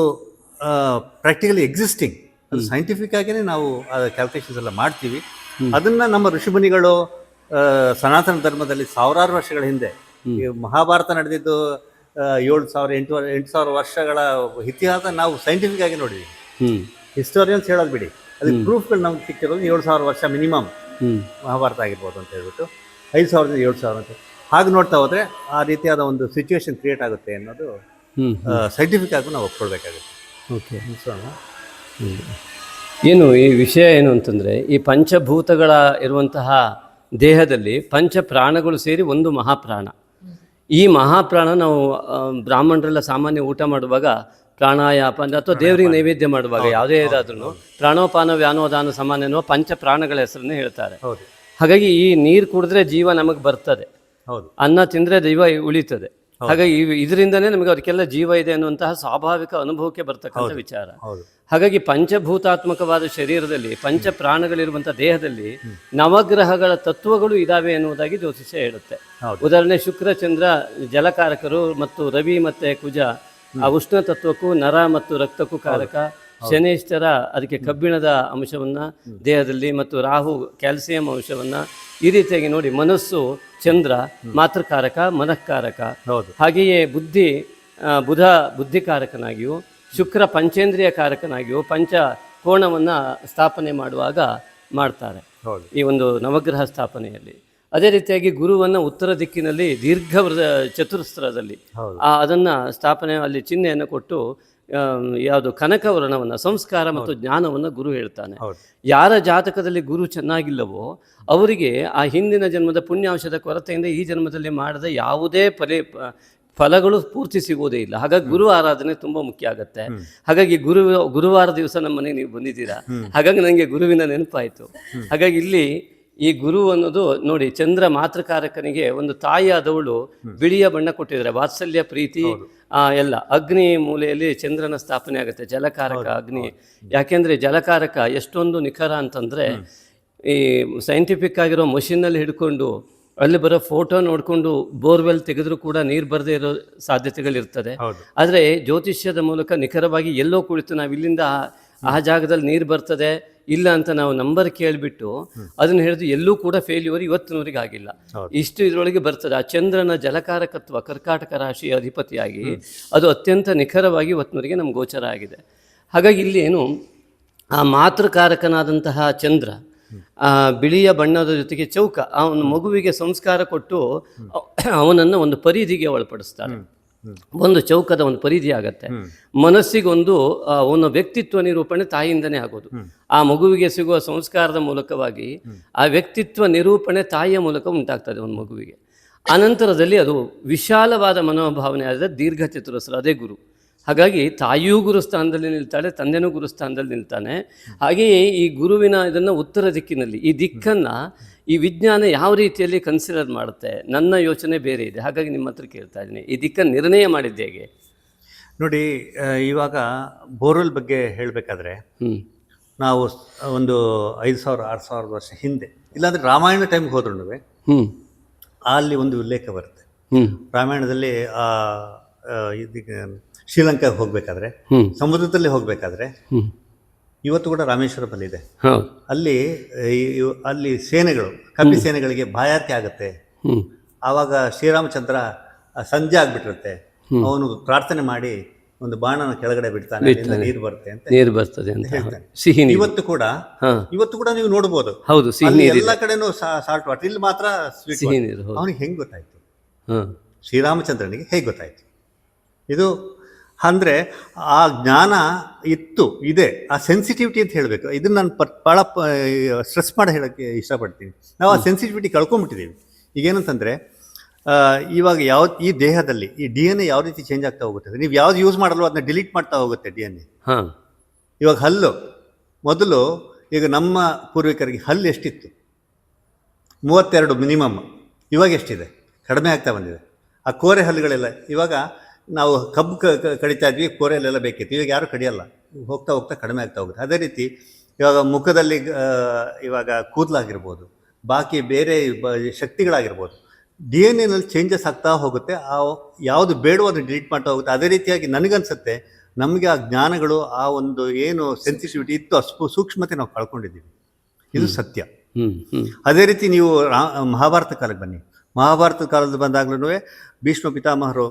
ಪ್ರಾಕ್ಟಿಕಲಿ ಎಕ್ಸಿಸ್ಟಿಂಗ್. ಅದು ಸೈಂಟಿಫಿಕ್ ಆಗಿಯೇ ನಾವು ಕ್ಯಾಲ್ಕುಲೇಷನ್ಸ್ ಎಲ್ಲ ಮಾಡ್ತೀವಿ. ಅದನ್ನು ನಮ್ಮ ಋಷಿಮುನಿಗಳು ಸನಾತನ ಧರ್ಮದಲ್ಲಿ ಸಾವಿರಾರು ವರ್ಷಗಳ ಹಿಂದೆ, ಈ ಮಹಾಭಾರತ ನಡೆದಿದ್ದು 7,000-8,000 ವರ್ಷಗಳ ಇತಿಹಾಸ ನಾವು ಸೈಂಟಿಫಿಕ್ ಆಗಿ ನೋಡಿದ್ವಿ. ಹಿಸ್ಟೋರಿಯನ್ಸ್ ಹೇಳೋದು ಬಿಡಿ, ಅದಕ್ಕೆ ಪ್ರೂಫ್ಗಳು ನಮ್ಗೆ ಸಿಕ್ಕಿರೋದು 7,000 ವರ್ಷ ಮಿನಿಮಮ್ ಮಹಾಭಾರತ ಆಗಿರ್ಬೋದು ಅಂತ ಹೇಳ್ಬಿಟ್ಟು 5,000 7,000 ಅಂತ. ಹಾಗೆ ನೋಡ್ತಾ ಹೋದರೆ ಆ ರೀತಿಯಾದ ಒಂದು ಸಿಚುವೇಶನ್ ಕ್ರಿಯೇಟ್ ಆಗುತ್ತೆ ಅನ್ನೋದು ಸೈಂಟಿಫಿಕ್ ಆಗಿ ನಾವು ಒಪ್ಕೊಳ್ಬೇಕಾಗುತ್ತೆ. ಓಕೆ, ಏನು ಈ ವಿಷಯ ಏನು ಅಂತಂದರೆ, ಈ ಪಂಚಭೂತಗಳ ಇರುವಂತಹ ದೇಹದಲ್ಲಿ ಪಂಚ ಪ್ರಾಣಗಳು ಸೇರಿ ಒಂದು ಮಹಾಪ್ರಾಣ. ಈ ಮಹಾಪ್ರಾಣ ನಾವು ಬ್ರಾಹ್ಮಣರೆಲ್ಲ ಸಾಮಾನ್ಯ ಊಟ ಮಾಡುವಾಗ ಪ್ರಾಣಾಯಾಮ ಅಥವಾ ದೇವರಿಗೆ ನೈವೇದ್ಯ ಮಾಡುವಾಗ ಯಾವುದೇ ಇದಾದ್ರೂ ಪ್ರಾಣೋಪಾನ ವ್ಯಾನೋದಾನ ಸಮಾನ ಎನ್ನುವ ಪಂಚ ಪ್ರಾಣಗಳ ಹೆಸರನ್ನೇ ಹೇಳ್ತಾರೆ. ಹಾಗಾಗಿ ಈ ನೀರು ಕುಡಿದ್ರೆ ಜೀವ ನಮಗೆ ಬರ್ತದೆ, ಅನ್ನ ತಿಂದರೆ ಜೀವ ಉಳಿತದೆ. ಹಾಗಾಗಿ ಇದರಿಂದನೇ ನಮಗೆ ಅದಕ್ಕೆಲ್ಲ ಜೀವ ಇದೆ ಅನ್ನುವಂತಹ ಸ್ವಾಭಾವಿಕ ಅನುಭವಕ್ಕೆ ಬರ್ತಕ್ಕಂಥ ವಿಚಾರ. ಹಾಗಾಗಿ ಪಂಚಭೂತಾತ್ಮಕವಾದ ಶರೀರದಲ್ಲಿ ಪಂಚ ಪ್ರಾಣಗಳಿರುವಂಥ ದೇಹದಲ್ಲಿ ನವಗ್ರಹಗಳ ತತ್ವಗಳು ಇದಾವೆ ಎನ್ನುವುದಾಗಿ ಜ್ಯೋತಿಷ್ಯ ಹೇಳುತ್ತೆ. ಉದಾಹರಣೆ ಶುಕ್ರ ಚಂದ್ರ ಜಲಕಾರಕರು, ಮತ್ತು ರವಿ ಮತ್ತು ಕುಜ ಆ ಉಷ್ಣ ತತ್ವಕ್ಕೂ ನರ ಮತ್ತು ರಕ್ತಕ್ಕೂ ಕಾರಕ. ಶನೇಶ್ವರ ಅದಕ್ಕೆ ಕಬ್ಬಿಣದ ಅಂಶವನ್ನು ದೇಹದಲ್ಲಿ, ಮತ್ತು ರಾಹು ಕ್ಯಾಲ್ಸಿಯಂ ಅಂಶವನ್ನು. ಈ ರೀತಿಯಾಗಿ ನೋಡಿ, ಮನಸ್ಸು ಚಂದ್ರ ಮಾತೃಕಾರಕ, ಮನಃಕಾರಕ. ಹಾಗೆಯೇ ಬುದ್ಧ ಬುದ್ಧಿಕಾರಕನಾಗಿಯೂ, ಶುಕ್ರ ಪಂಚೇಂದ್ರಿಯ ಕಾರಕನಾಗಿಯೂ, ಪಂಚ ಕೋಣವನ್ನು ಸ್ಥಾಪನೆ ಮಾಡುವಾಗ ಮಾಡ್ತಾರೆ ಹೌದು. ಈ ಒಂದು ನವಗ್ರಹ ಸ್ಥಾಪನೆಯಲ್ಲಿ. ಅದೇ ರೀತಿಯಾಗಿ ಗುರುವನ್ನು ಉತ್ತರ ದಿಕ್ಕಿನಲ್ಲಿ ದೀರ್ಘ ಚತುರಸ್ರದಲ್ಲಿ ಅದನ್ನು ಸ್ಥಾಪನೆ ಅಲ್ಲಿ ಚಿಹ್ನೆಯನ್ನು ಕೊಟ್ಟು ಯಾವುದು ಕನಕವರ್ಣವನ್ನು ಸಂಸ್ಕಾರ ಮತ್ತು ಜ್ಞಾನವನ್ನು ಗುರು ಹೇಳ್ತಾನೆ. ಯಾರ ಜಾತಕದಲ್ಲಿ ಗುರು ಚೆನ್ನಾಗಿಲ್ಲವೋ ಅವರಿಗೆ ಆ ಹಿಂದಿನ ಜನ್ಮದ ಪುಣ್ಯಾಂಶದ ಕೊರತೆಯಿಂದ ಈ ಜನ್ಮದಲ್ಲಿ ಮಾಡದ ಯಾವುದೇ ಫಲಗಳು ಪೂರ್ತಿ ಸಿಗೋದೇ ಇಲ್ಲ. ಹಾಗಾಗಿ ಗುರು ಆರಾಧನೆ ತುಂಬ ಮುಖ್ಯ ಆಗುತ್ತೆ. ಹಾಗಾಗಿ ಗುರುವಾರ ದಿವಸ ನಮ್ಮ ಮನೆಗೆ ನೀವು ಬಂದಿದ್ದೀರಾ, ಹಾಗಾಗಿ ನನಗೆ ಗುರುವಿನ ನೆನಪಾಯಿತು. ಹಾಗಾಗಿ ಇಲ್ಲಿ ಈ ಗುರು ಅನ್ನೋದು ನೋಡಿ, ಚಂದ್ರ ಮಾತೃಕಾರಕನಿಗೆ ಒಂದು ತಾಯಿಯಾದವಳು ಬಿಳಿಯ ಬಣ್ಣ ಕೊಟ್ಟಿದ್ದಾರೆ, ವಾತ್ಸಲ್ಯ ಪ್ರೀತಿ ಎಲ್ಲ. ಅಗ್ನಿ ಮೂಲೆಯಲ್ಲಿ ಚಂದ್ರನ ಸ್ಥಾಪನೆ ಆಗುತ್ತೆ, ಜಲಕಾರಕ ಅಗ್ನಿ. ಯಾಕೆಂದರೆ ಜಲಕಾರಕ ಎಷ್ಟೊಂದು ನಿಖರ ಅಂತಂದರೆ, ಈ ಸೈಂಟಿಫಿಕ್ ಆಗಿರೋ ಮಷಿನ್ನಲ್ಲಿ ಹಿಡ್ಕೊಂಡು ಅಲ್ಲಿ ಬರೋ ಫೋಟೋ ನೋಡಿಕೊಂಡು ಬೋರ್ವೆಲ್ ತೆಗೆದ್ರೂ ಕೂಡ ನೀರು ಬರದೇ ಇರೋ ಸಾಧ್ಯತೆಗಳಿರ್ತದೆ. ಆದರೆ ಜ್ಯೋತಿಷ್ಯದ ಮೂಲಕ ನಿಖರವಾಗಿ ಎಲ್ಲೋ ಕುಳಿತು ನಾವು ಇಲ್ಲಿಂದ ಆ ಜಾಗದಲ್ಲಿ ನೀರು ಬರ್ತದೆ ಇಲ್ಲ ಅಂತ ನಾವು ನಂಬರ್ ಕೇಳಿಬಿಟ್ಟು ಅದನ್ನು ಹಿಡಿದು ಎಲ್ಲೂ ಕೂಡ ಫೇಲ್ಯೂರ್ ಇವತ್ತಿನವರೆಗೆ ಆಗಿಲ್ಲ. ಇಷ್ಟು ಇದರೊಳಗೆ ಬರ್ತದೆ. ಆ ಚಂದ್ರನ ಜಲಕಾರಕತ್ವ ಕರ್ಕಾಟಕ ರಾಶಿಯ ಅಧಿಪತಿಯಾಗಿ ಅದು ಅತ್ಯಂತ ನಿಖರವಾಗಿ ಇವತ್ತಿನವರೆಗೆ ನಮ್ಗೆ ಗೋಚರ ಆಗಿದೆ. ಹಾಗಾಗಿ ಇಲ್ಲಿ ಏನು ಆ ಮಾತೃಕಾರಕನಾದಂತಹ ಚಂದ್ರ ಬಿಳಿಯ ಬಣ್ಣದ ಜೊತೆಗೆ ಚೌಕ, ಅವನ ಮಗುವಿಗೆ ಸಂಸ್ಕಾರ ಕೊಟ್ಟು ಅವನನ್ನು ಒಂದು ಪರಿಧಿಗೆ ಒಳಪಡಿಸ್ತಾರೆ. ಒಂದು ಚೌಕದ ಒಂದು ಪರಿಧಿ ಆಗತ್ತೆ. ಮನಸ್ಸಿಗೊಂದು ಅವನ ವ್ಯಕ್ತಿತ್ವ ನಿರೂಪಣೆ ತಾಯಿಯಿಂದನೇ ಆಗೋದು. ಆ ಮಗುವಿಗೆ ಸಿಗುವ ಸಂಸ್ಕಾರದ ಮೂಲಕವಾಗಿ ಆ ವ್ಯಕ್ತಿತ್ವ ನಿರೂಪಣೆ ತಾಯಿಯ ಮೂಲಕ ಉಂಟಾಗ್ತದೆ ಒಂದು ಮಗುವಿಗೆ. ಅನಂತರದಲ್ಲಿ ಅದು ವಿಶಾಲವಾದ ಮನೋಭಾವನೆ ಆದ ದೀರ್ಘ ಚತುರಸ್ರ, ಅದೇ ಗುರು. ಹಾಗಾಗಿ ತಾಯಿಯೂ ಗುರುಸ್ಥಾನದಲ್ಲಿ ನಿಲ್ತಾಳೆ, ತಂದೆನೂ ಗುರುಸ್ಥಾನದಲ್ಲಿ ನಿಲ್ತಾನೆ. ಹಾಗೆಯೇ ಈ ಗುರುವಿನ ಇದನ್ನು ಉತ್ತರ ದಿಕ್ಕಿನಲ್ಲಿ, ಈ ದಿಕ್ಕನ್ನು ಈ ವಿಜ್ಞಾನ ಯಾವ ರೀತಿಯಲ್ಲಿ ಕನ್ಸಿಡರ್ ಮಾಡುತ್ತೆ, ನನ್ನ ಯೋಚನೆ ಬೇರೆ ಇದೆ. ಹಾಗಾಗಿ ನಿಮ್ಮ ಹತ್ರ ಕೇಳ್ತಾ ಇದ್ದೀನಿ, ಈ ದಿಕ್ಕನ್ನು ನಿರ್ಣಯ ಮಾಡಿದ್ದು ಹೇಗೆ? ನೋಡಿ, ಇವಾಗ ಬೋರ್ವೆಲ್ ಬಗ್ಗೆ ಹೇಳಬೇಕಾದ್ರೆ ನಾವು ಒಂದು 5,000-6,000 ವರ್ಷ ಹಿಂದೆ, ಇಲ್ಲಾಂದರೆ ರಾಮಾಯಣ ಟೈಮ್ಗೆ ಹೋದ್ರೂ ಅಲ್ಲಿ ಒಂದು ಉಲ್ಲೇಖ ಬರುತ್ತೆ. ರಾಮಾಯಣದಲ್ಲಿ ಶ್ರೀಲಂಕಾಗೆ ಹೋಗ್ಬೇಕಾದ್ರೆ, ಸಮುದ್ರದಲ್ಲಿ ಹೋಗ್ಬೇಕಾದ್ರೆ, ಇವತ್ತು ಕೂಡ ರಾಮೇಶ್ವರಮಲ್ಲಿದೆ. ಅಲ್ಲಿ ಸೇನೆಗಳು, ಕಪಿ ಸೇನೆಗಳಿಗೆ ಬಾಯಾರಿಕೆ ಆಗುತ್ತೆ. ಆವಾಗ ಶ್ರೀರಾಮಚಂದ್ರ ಸಂಜೆ ಆಗ್ಬಿಟ್ಟಿರುತ್ತೆ, ಅವನು ಪ್ರಾರ್ಥನೆ ಮಾಡಿ ಒಂದು ಬಾಣನ ಕೆಳಗಡೆ ಬಿಡ್ತಾನೆ, ನೀರು ಬರುತ್ತೆ ಅಂತ, ನೀರು ಬರ್ತದೆ ಅಂತ ಹೇಳ್ತಾನೆ. ಇವತ್ತು ಕೂಡ ನೀವು ನೋಡ್ಬೋದು, ಹೌದು, ಎಲ್ಲ ಕಡೆನೂ ಸಾಲ್ಟ್ ವಾಟರ್, ಇಲ್ಲಿ ಮಾತ್ರ ಸ್ವೀಟ್ ನೀರು. ಅವನಿಗೆ ಹೆಂಗೆ ಗೊತ್ತಾಯ್ತು? ಶ್ರೀರಾಮಚಂದ್ರನಿಗೆ ಹೇಗೆ ಗೊತ್ತಾಯ್ತು? ಇದು ಅಂದರೆ ಆ ಜ್ಞಾನ ಇದೆ, ಆ ಸೆನ್ಸಿಟಿವಿಟಿ ಅಂತ ಹೇಳಬೇಕು. ಇದನ್ನು ನಾನು ಭಾಳ ಸ್ಟ್ರೆಸ್ ಮಾಡಿ ಹೇಳೋಕ್ಕೆ ಇಷ್ಟಪಡ್ತೀನಿ. ನಾವು ಆ ಸೆನ್ಸಿಟಿವಿಟಿ ಕಳ್ಕೊಂಡ್ಬಿಟ್ಟಿದ್ದೀವಿ. ಈಗೇನಂತಂದರೆ, ಇವಾಗ ಈ ದೇಹದಲ್ಲಿ ಈ DNA ಯಾವ ರೀತಿ ಚೇಂಜ್ ಆಗ್ತಾ ಹೋಗುತ್ತೆ, ನೀವು ಯಾವ್ದು ಯೂಸ್ ಮಾಡಲ್ವೋ ಅದನ್ನ ಡಿಲೀಟ್ ಮಾಡ್ತಾ ಹೋಗುತ್ತೆ DNA. ಇವಾಗ ಹಲ್ಲು, ಮೊದಲು ಈಗ ನಮ್ಮ ಪೂರ್ವಿಕರಿಗೆ ಹಲ್ಲು ಎಷ್ಟಿತ್ತು? 32 ಮಿನಿಮಮ್. ಇವಾಗ ಎಷ್ಟಿದೆ? ಕಡಿಮೆ ಆಗ್ತಾ ಬಂದಿದೆ. ಆ ಕೋರೆ ಹಲ್ಲುಗಳೆಲ್ಲ, ಇವಾಗ ನಾವು ಕಬ್ಬು ಕಡಿತಾ ಇದ್ವಿ, ಕೋರೆಯಲ್ಲೆಲ್ಲ ಬೇಕಿತ್ತು, ಇವಾಗ ಯಾರು ಕಡಿಯಲ್ಲ, ಹೋಗ್ತಾ ಹೋಗ್ತಾ ಕಡಿಮೆ ಆಗ್ತಾ ಹೋಗುತ್ತೆ. ಅದೇ ರೀತಿ ಇವಾಗ ಮುಖದಲ್ಲಿ ಇವಾಗ ಕೂದಲಾಗಿರ್ಬೋದು, ಬಾಕಿ ಬೇರೆ ಶಕ್ತಿಗಳಾಗಿರ್ಬೋದು, DNA ಚೇಂಜಸ್ ಆಗ್ತಾ ಹೋಗುತ್ತೆ. ಯಾವುದು ಬೇಡವೋ ಅದನ್ನು ಡಿಲೀಟ್ ಮಾಡ್ತಾ ಹೋಗುತ್ತೆ. ಅದೇ ರೀತಿಯಾಗಿ ನನಗನ್ಸುತ್ತೆ, ನಮಗೆ ಆ ಜ್ಞಾನಗಳು, ಆ ಒಂದು ಏನು ಸೆನ್ಸಿಟಿವಿಟಿ ಇತ್ತು, ಅಷ್ಟು ಸೂಕ್ಷ್ಮತೆ ನಾವು ಕಳ್ಕೊಂಡಿದ್ದೀವಿ. ಇದು ಸತ್ಯ. ಅದೇ ರೀತಿ ನೀವು ಮಹಾಭಾರತ ಕಾಲಕ್ಕೆ ಬನ್ನಿ. ಮಹಾಭಾರತ ಕಾಲದಲ್ಲಿ ಬಂದಾಗ್ಲೂ ಭೀಷ್ಮ ಪಿತಾಮಹರು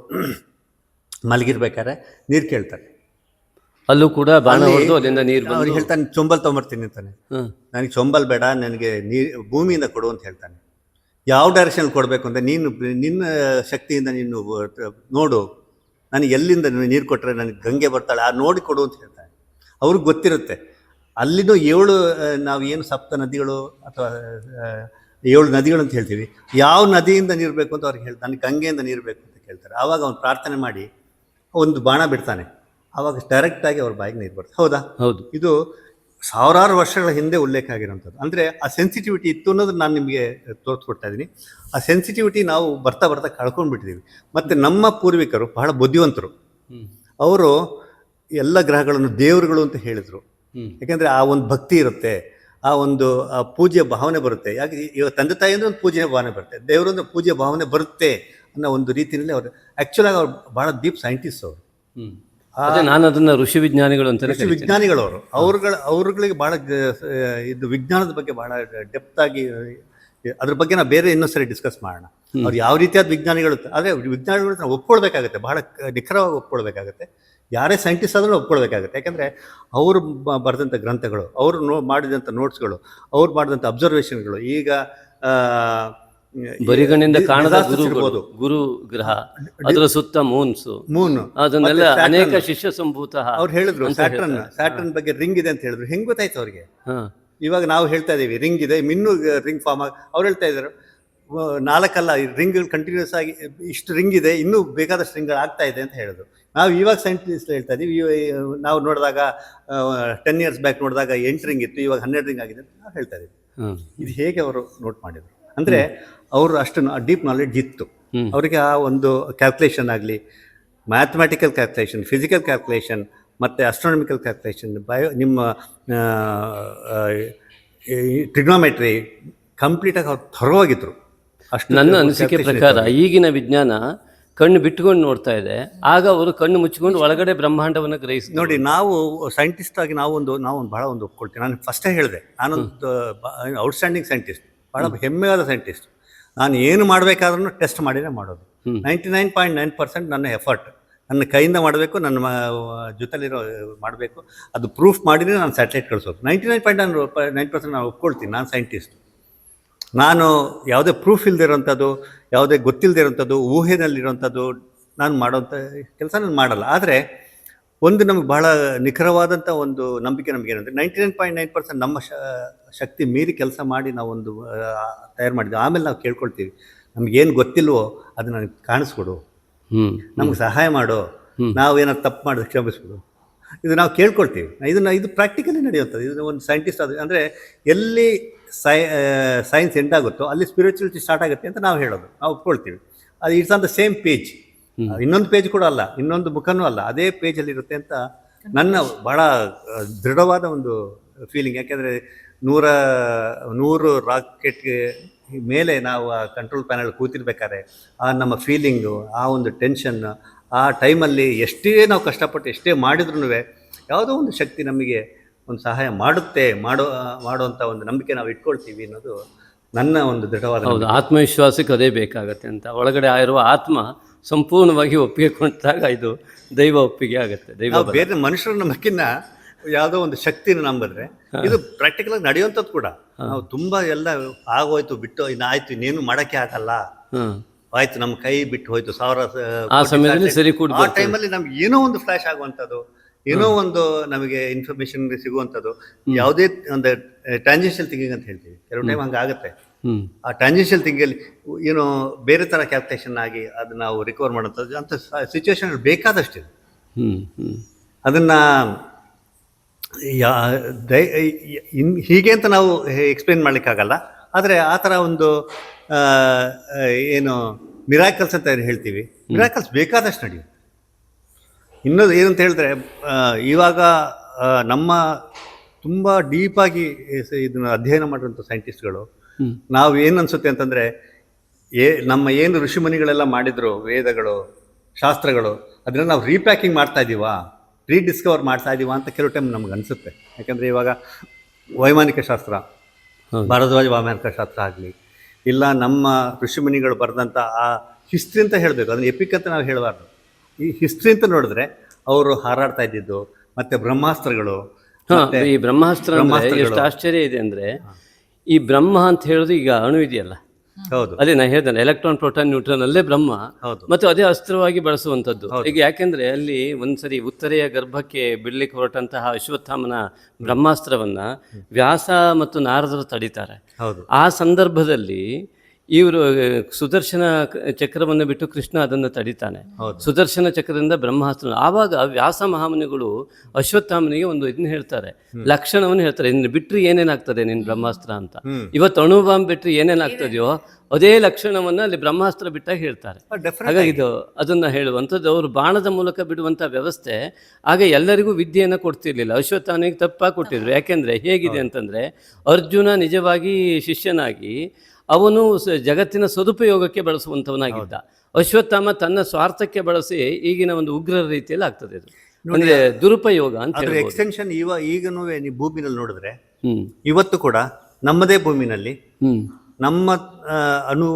ಮಲಗಿರ್ಬೇಕಾದ್ರೆ ನೀರು ಕೇಳ್ತಾರೆ. ಅಲ್ಲೂ ಕೂಡ ಬಾಣ ಹೊಡೆದು ಅಲ್ಲಿಂದ ನೀರು ಅವ್ರಿಗೆ ಹೇಳ್ತಾನೆ, ಚೊಂಬಲ್ ತೊಗೊಂಬರ್ತೀನಿ ಅಂತಾನೆ. ನನಗೆ ಚೊಂಬಲ್ ಬೇಡ, ನನಗೆ ಭೂಮಿಯಿಂದ ಕೊಡು ಅಂತ ಹೇಳ್ತಾನೆ. ಯಾವ ಡೈರೆಕ್ಷನ್ ಕೊಡಬೇಕು ಅಂತ ನಿನ್ನ ಶಕ್ತಿಯಿಂದ ನೀನು ನೋಡು, ನನಗೆ ಎಲ್ಲಿಂದ ನೀರು ಕೊಟ್ಟರೆ ನನಗೆ ಗಂಗೆ ಬರ್ತಾಳೆ, ನೋಡಿ ಕೊಡು ಅಂತ ಹೇಳ್ತಾನೆ. ಅವ್ರಿಗೆ ಗೊತ್ತಿರುತ್ತೆ ಅಲ್ಲಿನೂ 7 ನಾವು ಏನು ಸಪ್ತ ನದಿಗಳು ಅಥವಾ 7 ನದಿಗಳು ಅಂತ ಹೇಳ್ತೀವಿ, ಯಾವ ನದಿಯಿಂದ ನೀರು ಬೇಕು ಅಂತ ಅವ್ರಿಗೆ ಹೇಳ್ತಾನೆ. ನನಗೆ ಗಂಗೆಯಿಂದ ನೀರು ಬೇಕು ಅಂತ ಕೇಳ್ತಾರೆ. ಆವಾಗ ಅವ್ನು ಪ್ರಾರ್ಥನೆ ಮಾಡಿ ಒಂದು ಬಾಣ ಬಿಡ್ತಾನೆ, ಆವಾಗ ಡೈರೆಕ್ಟಾಗಿ ಅವ್ರ ಬಾಯಿಗೆ ನೀರು ಬರ್ತದೆ. ಹೌದಾ? ಹೌದು. ಇದು ಸಾವಿರಾರು ವರ್ಷಗಳ ಹಿಂದೆ ಉಲ್ಲೇಖ ಆಗಿರೋಂಥದ್ದು. ಅಂದರೆ ಆ ಸೆನ್ಸಿಟಿವಿಟಿ ಇತ್ತು ಅನ್ನೋದು ನಾನು ನಿಮಗೆ ತೋರಿಸ್ಕೊಡ್ತಾ ಇದ್ದೀನಿ. ಆ ಸೆನ್ಸಿಟಿವಿಟಿ ನಾವು ಬರ್ತಾ ಬರ್ತಾ ಕಳ್ಕೊಂಡ್ಬಿಟ್ಟಿದ್ದೀವಿ. ಮತ್ತು ನಮ್ಮ ಪೂರ್ವಿಕರು ಬಹಳ ಬುದ್ಧಿವಂತರು. ಅವರು ಎಲ್ಲ ಗ್ರಹಗಳನ್ನು ದೇವರುಗಳು ಅಂತ ಹೇಳಿದರು. ಯಾಕೆಂದರೆ ಆ ಒಂದು ಭಕ್ತಿ ಇರುತ್ತೆ, ಆ ಒಂದು ಪೂಜ್ಯ ಭಾವನೆ ಬರುತ್ತೆ. ಯಾಕೆ ಇವಾಗ ತಂದೆ ತಾಯಿ ಅಂದರೆ ಒಂದು ಪೂಜ್ಯ ಭಾವನೆ ಬರುತ್ತೆ, ದೇವರು ಅಂದರೆ ಪೂಜ್ಯ ಭಾವನೆ ಬರುತ್ತೆ ಅನ್ನೋ ಒಂದು ರೀತಿಯಲ್ಲಿ ಅವರು ಆ್ಯಕ್ಚುಲಾಗಿ ಅವ್ರು ಭಾಳ ಡೀಪ್ ಸೈಂಟಿಸ್ಟ್ ಅವರು. ನಾನು ಅದನ್ನ ಋಷಿ ವಿಜ್ಞಾನಿಗಳು ಅಂತ, ಋಷಿ ವಿಜ್ಞಾನಿಗಳವರು. ಅವ್ರುಗಳಿಗೆ ಭಾಳ ಇದು ವಿಜ್ಞಾನದ ಬಗ್ಗೆ ಭಾಳ ಡೆಪ್ತ್ ಆಗಿ, ಅದ್ರ ಬಗ್ಗೆ ನಾವು ಬೇರೆ ಇನ್ನೊಂದು ಸರಿ ಡಿಸ್ಕಸ್ ಮಾಡೋಣ. ಅವ್ರು ಯಾವ ರೀತಿಯಾದ ವಿಜ್ಞಾನಿಗಳು, ಆದರೆ ವಿಜ್ಞಾನಿಗಳು ನಾವು ಒಪ್ಕೊಳ್ಬೇಕಾಗತ್ತೆ, ಭಾಳ ನಿಖರವಾಗಿ ಒಪ್ಕೊಳ್ಬೇಕಾಗತ್ತೆ. ಯಾರೇ ಸೈಂಟಿಸ್ಟ್ ಆದ್ರೂ ಒಪ್ಕೊಳ್ಬೇಕಾಗುತ್ತೆ. ಯಾಕಂದರೆ ಅವರು ಬರೆದಂಥ ಗ್ರಂಥಗಳು, ಅವರು ಮಾಡಿದಂಥ ನೋಟ್ಸ್ಗಳು, ಅವ್ರು ಮಾಡಿದಂಥ ಅಬ್ಸರ್ವೇಷನ್ಗಳು, ಈಗ ಬರಿಗಣ್ಣಿಂದ ಕಾಣದ ಗುರು ಗ್ರಹ, ಅದರ ಸುತ್ತ ಮೂನ್, ಅದನ್ನೆಲ್ಲ ಅನೇಕ ಶಿಷ್ಯ ಸಂಭೂತ. ಅವ್ರು ಹೇಳಿದ್ರು ಸ್ಯಾಟರ್ನ್ ಬಗ್ಗೆ ರಿಂಗ್ ಇದೆ ಅಂತ ಹೇಳಿದ್ರು. ಹೆಂಗ್ ಗೊತ್ತಾಯ್ತು ಅವ್ರಿಗೆ? ಇವಾಗ ನಾವು ಹೇಳ್ತಾ ಇದೀವಿ ರಿಂಗ್ ಇದೆ, ಇನ್ನೂ ರಿಂಗ್ ಫಾರ್ಮ್ ಆಗಿ, ಅವ್ರು ಹೇಳ್ತಾ ಇದ್ರು 4 ಅಲ್ಲ, ರಿಂಗ್ಗಳು ಕಂಟಿನ್ಯೂಸ್ ಆಗಿ ಇಷ್ಟು ರಿಂಗ್ ಇದೆ, ಇನ್ನೂ ಬೇಕಾದಷ್ಟು ರಿಂಗ್ಗಳು ಆಗ್ತಾ ಇದೆ ಅಂತ ಹೇಳಿದ್ರು. ನಾವು ಇವಾಗ ಸೈಂಟಿಸ್ಟ್ ಹೇಳ್ತಾ ಇದೀವಿ, ನಾವು ನೋಡಿದಾಗ 10 years ಬ್ಯಾಕ್ ನೋಡಿದಾಗ 8 ರಿಂಗ್ ಇತ್ತು, ಇವಾಗ 12 ರಿಂಗ್ ಆಗಿದೆ ಅಂತ ನಾವು ಹೇಳ್ತಾ ಇದೀವಿ. ಇದು ಹೇಗೆ ಅವರು ನೋಟ್ ಮಾಡಿದ್ರು ಅಂದರೆ ಅವರು ಅಷ್ಟು ಡೀಪ್ ನಾಲೆಡ್ಜ್ ಇತ್ತು ಅವರಿಗೆ. ಆ ಒಂದು ಕ್ಯಾಲ್ಕುಲೇಷನ್ ಆಗಲಿ, ಮ್ಯಾಥಮೆಟಿಕಲ್ ಕ್ಯಾಲ್ಕುಲೇಷನ್, ಫಿಸಿಕಲ್ ಕ್ಯಾಲ್ಕುಲೇಷನ್ ಮತ್ತು ಅಸ್ಟ್ರಾನಮಿಕಲ್ ಕ್ಯಾಲ್ಕುಲೇಷನ್, ನಿಮ್ಮ ಟ್ರಿಗ್ನೋಮೆಟ್ರಿ ಕಂಪ್ಲೀಟಾಗಿ ಅವ್ರು ಥರವಾಗಿದ್ರು. ಅಷ್ಟು ನನ್ನ ಅನಿಸಿಕೆ ಪ್ರಕಾರ ಈಗಿನ ವಿಜ್ಞಾನ ಕಣ್ಣು ಬಿಟ್ಟುಕೊಂಡು ನೋಡ್ತಾ ಇದೆ, ಆಗ ಅವರು ಕಣ್ಣು ಮುಚ್ಚಿಕೊಂಡು ಒಳಗಡೆ ಬ್ರಹ್ಮಾಂಡವನ್ನು ಗ್ರಹಿಸ್ತಾರೆ. ನೋಡಿ, ನಾವು ಸೈಂಟಿಸ್ಟ್ ಆಗಿ ನಾವು ಬಹಳ ಒಂದು ಒಪ್ಕೊಳ್ತೀವಿ. ನಾನು ಫಸ್ಟೇ ಹೇಳಿದೆ, ನಾನೊಂದು ಔಟ್ಸ್ಟ್ಯಾಂಡಿಂಗ್ ಸೈಂಟಿಸ್ಟ್, ಭಾಳ ಹೆಮ್ಮೆಯಾದ ಸೈಂಟಿಸ್ಟ್. ನಾನು ಏನು ಮಾಡಬೇಕಾದ್ರೂ ಟೆಸ್ಟ್ ಮಾಡಿನೇ ಮಾಡೋದು. 99.9% ನನ್ನ ಎಫರ್ಟ್, ನನ್ನ ಕೈಯಿಂದ ಮಾಡಬೇಕು, ನನ್ನ ಜೊತೆಲಿರೋ ಮಾಡಬೇಕು, ಅದು ಪ್ರೂಫ್ ಮಾಡಿದರೆ ನಾನು ಸ್ಯಾಟಲೈಟ್ ಕಳಿಸೋದು. 99.9% ನಾನು ಒಪ್ಕೊಳ್ತೀನಿ, ನಾನು ಸೈಂಟಿಸ್ಟ್. ನಾನು ಯಾವುದೇ ಪ್ರೂಫ್ ಇಲ್ಲದೆ ಇರೋಂಥದ್ದು, ಯಾವುದೇ ಗೊತ್ತಿಲ್ಲದೆ ಇರೋಂಥದ್ದು, ಊಹೆನಲ್ಲಿರೋಂಥದ್ದು ನಾನು ಮಾಡೋಂಥ ಕೆಲಸ ನಾನು ಮಾಡಲ್ಲ. ಆದರೆ ಒಂದು ನಮಗೆ ಭಾಳ ನಿಖರವಾದಂಥ ಒಂದು ನಂಬಿಕೆ ನಮಗೇನಂದರೆ 99.9% ನಮ್ಮ ಶಕ್ತಿ ಮೀರಿ ಕೆಲಸ ಮಾಡಿ ನಾವೊಂದು ತಯಾರು ಮಾಡಿದ್ವಿ. ಆಮೇಲೆ ನಾವು ಕೇಳ್ಕೊಳ್ತೀವಿ, ನಮಗೇನು ಗೊತ್ತಿಲ್ವೋ ಅದು ನನಗೆ ಕಾಣಿಸ್ಕೊಡು, ನಮ್ಗೆ ಸಹಾಯ ಮಾಡು, ನಾವು ಏನಾದ್ರು ತಪ್ಪು ಮಾಡಿದ್ರೆ ಕ್ಷಮಿಸ್ಬಿಡು, ಇದು ನಾವು ಕೇಳ್ಕೊಳ್ತೀವಿ. ಇದು ಪ್ರಾಕ್ಟಿಕಲಿ ನಡೆಯುತ್ತದೆ. ಇದು ಒಂದು ಸೈಂಟಿಸ್ಟ್ ಅಂದರೆ ಎಲ್ಲಿ ಸೈನ್ಸ್ ಎಂಡ್ ಆಗುತ್ತೋ ಅಲ್ಲಿ ಸ್ಪಿರಿಚುಲಿಟಿ ಸ್ಟಾರ್ಟ್ ಆಗುತ್ತೆ ಅಂತ ನಾವು ಹೇಳೋದು, ನಾವು ಒಪ್ಕೊಳ್ತೀವಿ. ಅದು it's on the same page, ಇನ್ನೊಂದು ಪೇಜ್ ಕೂಡ ಅಲ್ಲ, ಇನ್ನೊಂದು ಮುಖನೂ ಅಲ್ಲ, ಅದೇ ಪೇಜಲ್ಲಿ ಇರುತ್ತೆ ಅಂತ ನನ್ನ ಭಾಳ ದೃಢವಾದ ಒಂದು ಫೀಲಿಂಗ್. ಯಾಕೆಂದರೆ 100 ರಾಕೆಟ್ಗೆ ಮೇಲೆ ನಾವು ಆ ಕಂಟ್ರೋಲ್ ಪ್ಯಾನಲ್ ಕೂತಿರ್ಬೇಕಾದ್ರೆ ಆ ನಮ್ಮ ಫೀಲಿಂಗು, ಆ ಒಂದು ಟೆನ್ಷನ್, ಆ ಟೈಮಲ್ಲಿ ಎಷ್ಟೇ ನಾವು ಕಷ್ಟಪಟ್ಟು ಎಷ್ಟೇ ಮಾಡಿದ್ರೂ ಯಾವುದೋ ಒಂದು ಶಕ್ತಿ ನಮಗೆ ಒಂದು ಸಹಾಯ ಮಾಡುವಂಥ ಒಂದು ನಂಬಿಕೆ ನಾವು ಇಟ್ಕೊಳ್ತೀವಿ ಅನ್ನೋದು ನನ್ನ ಒಂದು ದೃಢವಾದ. ಹೌದು, ಆತ್ಮವಿಶ್ವಾಸಕ್ಕೆ ಅದೇ ಬೇಕಾಗತ್ತೆ ಅಂತ. ಒಳಗಡೆ ಆಗಿರುವ ಆತ್ಮ ಸಂಪೂರ್ಣವಾಗಿ ಒಪ್ಪಿಗೆ ಕೊಂಡಾಗ ಇದು ದೈವ ಒಪ್ಪಿಗೆ ಆಗುತ್ತೆ. ದೈವ ಬೇರೆ ಮನುಷ್ಯರ ನಂಬಿಕೆನ ಯಾವುದೋ ಒಂದು ಶಕ್ತಿನ ನಂಬಿದ್ರೆ ಇದು ಪ್ರಾಕ್ಟಿಕಲ್ ಆಗಿ ನಡೆಯುವಂಥದ್ದು ಕೂಡ. ನಾವು ತುಂಬ ಎಲ್ಲ ಆಗೋಯ್ತು, ಬಿಟ್ಟು ಇನ್ನಾಯ್ತು, ಇನ್ನೇನು ಮಾಡೋಕ್ಕೆ ಆಗಲ್ಲ, ಆಯ್ತು, ನಮ್ಮ ಕೈ ಬಿಟ್ಟು ಹೋಯ್ತು, ಆ ಸಮಯದಲ್ಲಿ ಸರಿ ಕೂಡ ಆ ಟೈಮಲ್ಲಿ ನಮ್ಗೆ ಏನೋ ಒಂದು ಫ್ಲಾಶ್ ಆಗುವಂಥದ್ದು, ಏನೋ ಒಂದು ನಮಗೆ ಇನ್ಫಾರ್ಮೇಶನ್ ಸಿಗುವಂಥದ್ದು, ಯಾವುದೇ ಒಂದು ಟ್ರಾನ್ಸಿಷನಲ್ ಥಿಂಕಿಂಗ್ ಅಂತ ಹೇಳ್ತೀವಿ. ಕೆಲವು ಟೈಮ್ ಹಂಗೆ ಆಗುತ್ತೆ. ಆ ಟ್ರಾನ್ಸಿಷನಲ್ ಥಿಂಕಿಂಗಲ್ಲಿ ಏನೋ ಬೇರೆ ಥರ ಕ್ಯಾಲ್ಕುಲೇಷನ್ ಆಗಿ ಅದು ನಾವು ರಿಕವರ್ ಮಾಡೋಂಥದ್ದು ಅಂಥ ಸಿಚುವೇಶನ್ ಬೇಕಾದಷ್ಟಿದೆ. ಅದನ್ನು ಹೀಗೆ ಅಂತ ನಾವು ಎಕ್ಸ್ಪ್ಲೇನ್ ಮಾಡಲಿಕ್ಕಾಗಲ್ಲ. ಆದರೆ ಆ ಥರ ಒಂದು ಏನು ಮಿರಾಕಲ್ಸ್ ಅಂತ ಹೇಳ್ತೀವಿ, ಮಿರಾಕಲ್ಸ್ ಬೇಕಾದಷ್ಟು ನಡೆಯುತ್ತೆ. ಇನ್ನೊಂದು ಏನಂತ ಹೇಳಿದ್ರೆ, ಇವಾಗ ನಮ್ಮ ತುಂಬ ಡೀಪಾಗಿ ಇದನ್ನು ಅಧ್ಯಯನ ಮಾಡಿರೋಂಥ ಸೈಂಟಿಸ್ಟ್ಗಳು, ನಾವು ಏನು ಅನಿಸುತ್ತೆ ಅಂತಂದರೆ, ನಮ್ಮ ಏನು ಋಷಿಮುನಿಗಳೆಲ್ಲ ಮಾಡಿದ್ರು, ವೇದಗಳು, ಶಾಸ್ತ್ರಗಳು, ಅದನ್ನು ನಾವು ರೀಪ್ಯಾಕಿಂಗ್ ಮಾಡ್ತಾ ಇದ್ದೀವಾ, ರೀಡಿಸ್ಕವರ್ ಮಾಡ್ತಾ ಇದ್ದೀವಾ ಅಂತ ಕೆಲವು ಟೈಮ್ ನಮ್ಗೆ ಅನಿಸುತ್ತೆ. ಯಾಕಂದರೆ ಇವಾಗ ವೈಮಾನಿಕ ಶಾಸ್ತ್ರ, ಭಾರದ್ವಾಜ ವೈಮಾನಿಕ ಶಾಸ್ತ್ರ ಆಗಲಿ, ಇಲ್ಲ ನಮ್ಮ ಋಷಿಮುನಿಗಳು ಬರೆದಂಥ ಆ ಹಿಸ್ಟ್ರಿ ಅಂತ ಹೇಳಬೇಕು, ಅದನ್ನು ಎಪಿಕ್ ಅಂತ ನಾವು ಹೇಳಬಾರ್ದು. ಈ ಹಿಸ್ಟ್ರಿ ಅಂತ ನೋಡಿದ್ರೆ ಅವರು ಹಾರಾಡ್ತಾ ಇದ್ದಿದ್ದು, ಮತ್ತು ಬ್ರಹ್ಮಾಸ್ತ್ರಗಳು. ಈ ಬ್ರಹ್ಮಾಸ್ತ್ರ ಎಷ್ಟು ಆಶ್ಚರ್ಯ ಇದೆ ಅಂದರೆ, ಈ ಬ್ರಹ್ಮ ಅಂತ ಹೇಳೋದು ಈಗ ಅಣು ಇದೆಯಲ್ಲ, ಹೌದು, ಅದೇ ನಾನು ಹೇಳ್ತೇನೆ, ಎಲೆಕ್ಟ್ರಾನ್, ಪ್ರೋಟಾನ್, ನ್ಯೂಟ್ರಾನ್ ಅಲ್ಲೇ ಬ್ರಹ್ಮ, ಮತ್ತು ಅದೇ ಅಸ್ತ್ರವಾಗಿ ಬಳಸುವಂಥದ್ದು. ಈಗ ಯಾಕೆಂದ್ರೆ ಅಲ್ಲಿ ಒಂದ್ಸರಿ ಉತ್ತರೆಯ ಗರ್ಭಕ್ಕೆ ಬಿಡ್ಲಿಕ್ಕೆ ಹೊರಟಂತಹ ಅಶ್ವತ್ಥಾಮನ ಬ್ರಹ್ಮಾಸ್ತ್ರವನ್ನ ವ್ಯಾಸ ಮತ್ತು ನಾರದರು ತಡೀತಾರೆ. ಆ ಸಂದರ್ಭದಲ್ಲಿ ಇವರು ಸುದರ್ಶನ ಚಕ್ರವನ್ನು ಬಿಟ್ಟು ಕೃಷ್ಣ ಅದನ್ನು ತಡಿತಾನೆ. ಸುದರ್ಶನ ಚಕ್ರದಿಂದ ಬ್ರಹ್ಮಾಸ್ತ್ರ. ಆವಾಗ ವ್ಯಾಸ ಮಹಾಮುನಿಗಳು ಅಶ್ವತ್ಥಾಮನಿಗೆ ಒಂದು ಇದನ್ನ ಹೇಳ್ತಾರೆ, ಲಕ್ಷಣವನ್ನು ಹೇಳ್ತಾರೆ, ಇನ್ನು ಬಿಟ್ಟರೆ ಏನೇನಾಗ್ತದೆ ನಿನ್ನ ಬ್ರಹ್ಮಾಸ್ತ್ರ ಅಂತ. ಇವತ್ತು ಅಣುಬಾಂಬ್ ಬಿಟ್ಟರೆ ಏನೇನಾಗ್ತದೆಯೋ ಅದೇ ಲಕ್ಷಣವನ್ನ ಅಲ್ಲಿ ಬ್ರಹ್ಮಾಸ್ತ್ರ ಬಿಟ್ಟಾಗ ಹೇಳ್ತಾರೆ. ಹಾಗಾಗಿ ಇದು ಅದನ್ನ ಹೇಳುವಂಥದ್ದು. ಅವರು ಬಾಣದ ಮೂಲಕ ಬಿಡುವಂಥ ವ್ಯವಸ್ಥೆ ಆಗ ಎಲ್ಲರಿಗೂ ವಿದ್ಯೆಯನ್ನು ಕೊಡ್ತಿರ್ಲಿಲ್ಲ. ಅಶ್ವತ್ಥಾಮನಿಗೆ ತಪ್ಪಾಗಿ ಕೊಟ್ಟಿದ್ರು. ಯಾಕೆಂದ್ರೆ ಹೇಗಿದೆ ಅಂತಂದ್ರೆ, ಅರ್ಜುನ ನಿಜವಾಗಿ ಶಿಷ್ಯನಾಗಿ ಅವನು ಜಗತ್ತಿನ ಸದುಪಯೋಗಕ್ಕೆ ಬಳಸುವಂಥವನಾಗಿದ್ದ. ಅಶ್ವತ್ಥಾಮ ತನ್ನ ಸ್ವಾರ್ಥಕ್ಕೆ ಬಳಸಿ ಈಗಿನ ಒಂದು ಉಗ್ರರ ರೀತಿಯಲ್ಲಿ ಆಗ್ತದೆ. ಇದು ಅಂದ್ರೆ ದುರುಪಯೋಗ ಅಂತ. ಎಕ್ಸ್ಟೆನ್ಷನ್ ಈಗನೂ ನೀವು ಭೂಮಿನಲ್ಲಿ ನೋಡಿದ್ರೆ, ಇವತ್ತು ಕೂಡ ನಮ್ಮದೇ ಭೂಮಿನಲ್ಲಿ ನಮ್ಮ ಅಣು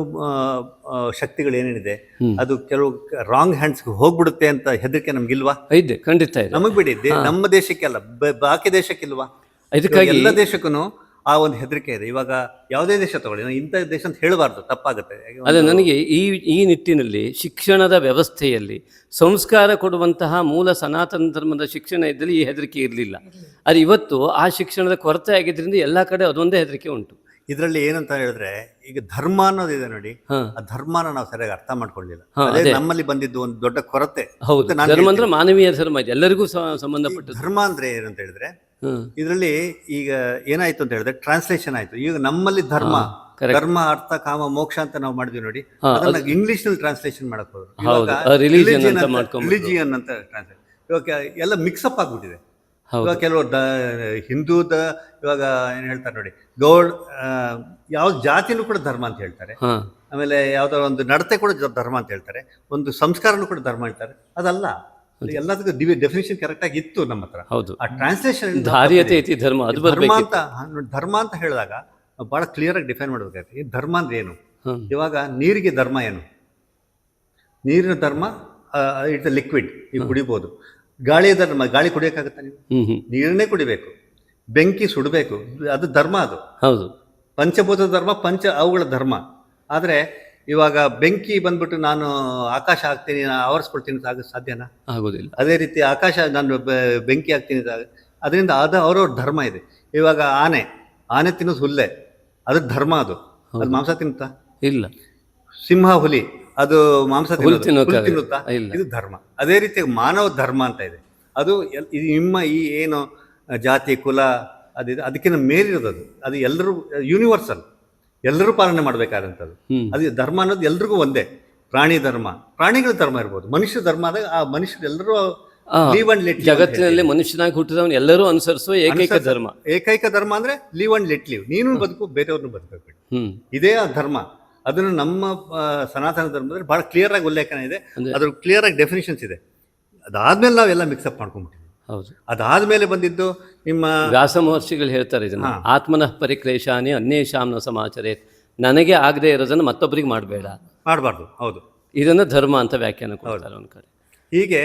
ಶಕ್ತಿಗಳು ಏನೇನಿದೆ ಅದು ಕೆಲವು ರಾಂಗ್ ಹ್ಯಾಂಡ್ಸ್ಗೆ ಹೋಗ್ಬಿಡುತ್ತೆ ಅಂತ ಹೆದರಿಕೆ ನಮ್ಗಿಲ್ವಾ? ಇದೆ, ಖಂಡಿತ ಇದೆ. ನಮಗ್ ಬಿಡಿ, ನಮ್ಮ ದೇಶಕ್ಕೆಲ್ಲ, ಬಾಕಿ ದೇಶಕ್ಕಿಲ್ವಾ? ಇದಕ್ಕಾಗಿ ಎಲ್ಲ ದೇಶಕ್ಕೂ ಆ ಒಂದು ಹೆದರಿಕೆ ಇದೆ. ಇವಾಗ ಯಾವುದೇ ದೇಶ ತಗೊಳ್ಳಿ, ನಾವು ಇಂಥ ದೇಶ ಅಂತ ಹೇಳಬಾರ್ದು, ತಪ್ಪಾಗುತ್ತೆ. ಅದೇ ನನಗೆ ಈ ನಿಟ್ಟಿನಲ್ಲಿ ಶಿಕ್ಷಣದ ವ್ಯವಸ್ಥೆಯಲ್ಲಿ ಸಂಸ್ಕಾರ ಕೊಡುವಂತಹ ಮೂಲ ಸನಾತನ ಧರ್ಮದ ಶಿಕ್ಷಣ ಇದ್ದಲ್ಲಿ ಈ ಹೆದರಿಕೆ ಇರಲಿಲ್ಲ. ಅದು ಇವತ್ತು ಆ ಶಿಕ್ಷಣದ ಕೊರತೆ ಆಗಿದ್ದರಿಂದ ಎಲ್ಲ ಕಡೆ ಅದೊಂದೇ ಹೆದರಿಕೆ ಉಂಟು. ಇದರಲ್ಲಿ ಏನಂತ ಹೇಳಿದ್ರೆ, ಈಗ ಧರ್ಮ ಅನ್ನೋದಿದೆ ನೋಡಿ, ಆ ಧರ್ಮನ ನಾವು ಸರಿಯಾಗಿ ಅರ್ಥ ಮಾಡ್ಕೊಳ್ಳಿಲ್ಲ. ಅದೇ ನಮ್ಮಲ್ಲಿ ಬಂದಿದ್ದು ಒಂದು ದೊಡ್ಡ ಕೊರತೆ. ಹೌದು, ಧರ್ಮ ಅಂದ್ರೆ ಮಾನವೀಯ ಧರ್ಮ ಇದೆ, ಎಲ್ಲರಿಗೂ ಸಂಬಂಧಪಟ್ಟ ಧರ್ಮ ಅಂದ್ರೆ ಏನಂತ ಹೇಳಿದ್ರೆ, ಇದರಲ್ಲಿ ಈಗ ಏನಾಯ್ತು ಅಂತ ಹೇಳಿದ್ರೆ ಟ್ರಾನ್ಸ್ಲೇಷನ್ ಆಯ್ತು. ಈಗ ನಮ್ಮಲ್ಲಿ ಧರ್ಮ ಅರ್ಥ ಕಾಮ ಮೋಕ್ಷ ಅಂತ ನಾವು ಮಾಡಿದ್ವಿ ನೋಡಿ, ಅದನ್ನ ಇಂಗ್ಲಿಷ್ ನಲ್ಲಿ ಟ್ರಾನ್ಸ್ಲೇಷನ್ ಮಾಡಕ್ ಹೋದ್ರು, ರಿಲಿಜಿಯನ್ ಅಂತ ಟ್ರಾನ್ಸ್ಲೇಟ್. ಇವಾಗ ಎಲ್ಲ ಮಿಕ್ಸಪ್ ಆಗ್ಬಿಟ್ಟಿದೆ. ಇವಾಗ ಕೆಲವರು ಹಿಂದೂದ ಇವಾಗ ಏನ್ ಹೇಳ್ತಾರೆ ನೋಡಿ, ಗೌಡ್ ಯಾವ ಜಾತಿನೂ ಕೂಡ ಧರ್ಮ ಅಂತ ಹೇಳ್ತಾರೆ. ಆಮೇಲೆ ಯಾವ್ದಾರ ಒಂದು ನಡತೆ ಕೂಡ ಧರ್ಮ ಅಂತ ಹೇಳ್ತಾರೆ, ಒಂದು ಸಂಸ್ಕಾರನೂ ಕೂಡ ಧರ್ಮ ಹೇಳ್ತಾರೆ. ಅದಲ್ಲ, ಎಲ್ಲದಕ್ಕೂ ಡೆಫಿನೇಷನ್ ಕರೆಕ್ಟ್ ಆಗಿ ಇತ್ತು ನಮ್ಮ ಹತ್ರ. ಹೌದು, ಆ ಟ್ರಾನ್ಸ್ಲೇಷನ್ ಧರ್ಮ ಅಂತ ಹೇಳಿದಾಗ ಬಹಳ ಕ್ಲಿಯರ್ ಆಗಿ ಡಿಫೈನ್ ಮಾಡ್ಬೇಕಾಗುತ್ತೆ. ಈ ಧರ್ಮ ಅಂದ್ರೆ ಏನು? ಇವಾಗ ನೀರಿಗೆ ಧರ್ಮ ಏನು? ನೀರಿನ ಧರ್ಮ ಇಟ್ಸ್ ಲಿಕ್ವಿಡ್, ಈಗ ಕುಡಿಬಹುದು. ಗಾಳಿಯ ಧರ್ಮ, ಗಾಳಿ ಕುಡಿಯೋಕ್ಕಾಗತ್ತಾ ನೀವು? ನೀರನ್ನೇ ಕುಡಿಬೇಕು. ಬೆಂಕಿ ಸುಡಬೇಕು, ಅದು ಧರ್ಮ. ಅದು ಹೌದು, ಪಂಚಭೂತ ಧರ್ಮ, ಅವುಗಳ ಧರ್ಮ. ಆದ್ರೆ ಇವಾಗ ಬೆಂಕಿ ಬಂದ್ಬಿಟ್ಟು ನಾನು ಆಕಾಶ ಹಾಕ್ತೀನಿ, ಆವರಿಸ್ಕೊಳ್ತೀನಿ, ಸಾಧ್ಯನಾ? ಆಗೋದಿಲ್ಲ. ಅದೇ ರೀತಿ ಆಕಾಶ ನಾನು ಬೆಂಕಿ ಹಾಕ್ತೀನಿ, ಅದರಿಂದ ಅವ್ರವ್ರ ಧರ್ಮ ಇದೆ. ಇವಾಗ ಆನೆ ತಿನ್ನೋದು ಹುಲ್ಲೆ, ಅದ್ರ ಧರ್ಮ. ಅದು ಮಾಂಸ ತಿನ್ನುತ್ತಾ? ಇಲ್ಲ. ಸಿಂಹ, ಹುಲಿ, ಅದು ಮಾಂಸ ತಿನ್ನುತ್ತಾ? ಇದು ಧರ್ಮ. ಅದೇ ರೀತಿ ಮಾನವ ಧರ್ಮ ಅಂತ ಇದೆ. ಅದು ನಿಮ್ಮ ಈ ಏನು ಜಾತಿ ಕುಲ ಅದಿದೆ, ಅದಕ್ಕಿಂತ ಮೇಲಿರೋದು. ಅದು ಎಲ್ಲರೂ ಯೂನಿವರ್ಸಲ್, ಎಲ್ಲರೂ ಪಾಲನೆ ಮಾಡಬೇಕಾದಂಥದ್ದು. ಅದು ಧರ್ಮ ಅನ್ನೋದು ಎಲ್ರಿಗೂ ಒಂದೇ. ಪ್ರಾಣಿ ಧರ್ಮ, ಪ್ರಾಣಿಗಳ ಧರ್ಮ ಇರ್ಬೋದು. ಮನುಷ್ಯ ಧರ್ಮ ಆದಾಗ ಆ ಮನುಷ್ಯರೆಲ್ಲರೂ ಲೀವ್ ಅಂಡ್ ಲೆಟ್. ಜಗತ್ತಿನಲ್ಲಿ ಮನುಷ್ಯನಾಗಿ ಹುಟ್ಟಿದವನು ಎಲ್ಲರೂ ಅನುಸರಿಸುವ ಏಕೈಕ ಧರ್ಮ ಅಂದ್ರೆ ಲೀವ್ ಅಂಡ್ ಲೆಟ್ ಲೀವ್. ನೀನು ಬದುಕು, ಬೇರೆಯವ್ರನ್ನು ಬದುಕಬೇಕು, ಇದೇ ಆ ಧರ್ಮ. ಅದನ್ನು ನಮ್ಮ ಸನಾತನ ಧರ್ಮದಲ್ಲಿ ಬಹಳ ಕ್ಲಿಯರ್ ಆಗಿ ಉಲ್ಲೇಖನ ಇದೆ, ಅದ್ರ ಕ್ಲಿಯರ್ ಆಗಿ ಡೆಫಿನೇಷನ್ಸ್ ಇದೆ. ಅದಾದ್ಮೇಲೆ ನಾವೆಲ್ಲ ಮಿಕ್ಸಪ್ ಮಾಡ್ಕೊಂಡ್ಬಿಟ್ಟಿದ್ವಿ. ಹೌದು, ಅದಾದ್ಮೇಲೆ ಬಂದಿದ್ದು ನಿಮ್ಮ ವ್ಯಾಸ ಮಹರ್ಷಿಗಳು ಹೇಳ್ತಾರೆ ಇದನ್ನ, ಆತ್ಮನಃ ಪರಿಕ್ಲೇಶಾನಿ ಅನ್ಯೇಷಾಂನ ಸಮಾಚರೇ. ನನಗೆ ಆಗದೆ ಇರೋದನ್ನು ಮತ್ತೊಬ್ಬರಿಗೆ ಮಾಡಬಾರ್ದು. ಹೌದು, ಇದನ್ನ ಧರ್ಮ ಅಂತ ವ್ಯಾಖ್ಯಾನ ಕೊಡ್ತಾರೆ ಒಂದು ಕಡೆ. ಹೀಗೆ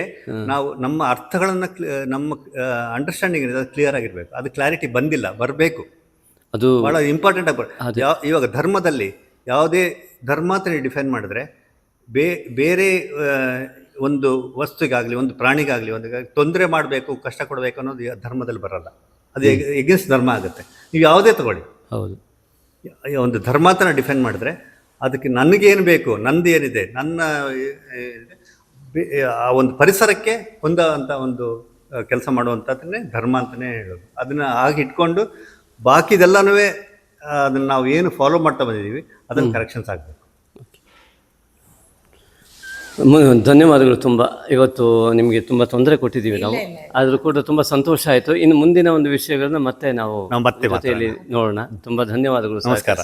ನಾವು ನಮ್ಮ ಅರ್ಥಗಳನ್ನ ನಮ್ಮ ಅಂಡರ್ಸ್ಟ್ಯಾಂಡಿಂಗ್ ಕ್ಲಿಯರ್ ಆಗಿರ್ಬೇಕು. ಅದು ಕ್ಲಾರಿಟಿ ಬಂದಿಲ್ಲ, ಬರಬೇಕು. ಅದು ಬಹಳ ಇಂಪಾರ್ಟೆಂಟ್ ಆಗಿ. ಇವಾಗ ಧರ್ಮದಲ್ಲಿ ಯಾವುದೇ ಧರ್ಮ ಅಂತ ನೀವು ಡಿಫೈನ್ ಮಾಡಿದ್ರೆ, ಬೇರೆ ಒಂದು ವಸ್ತುಗಾಗಲಿ, ಒಂದು ಪ್ರಾಣಿಗಾಗಲಿ, ಒಂದು ತೊಂದರೆ ಮಾಡಬೇಕು, ಕಷ್ಟ ಕೊಡಬೇಕು ಅನ್ನೋದು ಧರ್ಮದಲ್ಲಿ ಬರಲ್ಲ. ಅದು ಎಗೇನ್ಸ್ಟ್ ಧರ್ಮ ಆಗುತ್ತೆ. ನೀವು ಯಾವುದೇ ತಗೊಳ್ಳಿ, ಹೌದು, ಒಂದು ಧರ್ಮ ಅಂತ ಡಿಫೈನ್ ಮಾಡಿದ್ರೆ ಅದಕ್ಕೆ ನನಗೇನು ಬೇಕು, ನಂದು ಏನಿದೆ, ನನ್ನ ಆ ಒಂದು ಪರಿಸರಕ್ಕೆ ಹೊಂದುವಂಥ ಒಂದು ಕೆಲಸ ಮಾಡುವಂಥದ್ದನ್ನೇ ಧರ್ಮ ಅಂತಲೇ ಹೇಳೋದು. ಅದನ್ನು ಆಗಿ ಇಟ್ಕೊಂಡು ಬಾಕಿದೆಲ್ಲನೂ ಅದನ್ನು ನಾವು ಏನು ಫಾಲೋ ಮಾಡ್ತಾ ಬಂದಿದ್ದೀವಿ ಅದನ್ನು ಕರೆಕ್ಷನ್ಸ್ ಆಗಬೇಕು. ಧನ್ಯವಾದಗಳು. ತುಂಬ ಇವತ್ತು ನಿಮಗೆ ತುಂಬ ತೊಂದರೆ ಕೊಟ್ಟಿದ್ದೀವಿ ನಾವು, ಆದರೂ ಕೂಡ ತುಂಬ ಸಂತೋಷ ಆಯಿತು. ಇನ್ನು ಮುಂದಿನ ಒಂದು ವಿಷಯಗಳನ್ನ ಮತ್ತೆ ನಾವು ಜೊತೆಯಲ್ಲಿ ನೋಡೋಣ. ತುಂಬ ಧನ್ಯವಾದಗಳು. ನಮಸ್ಕಾರ.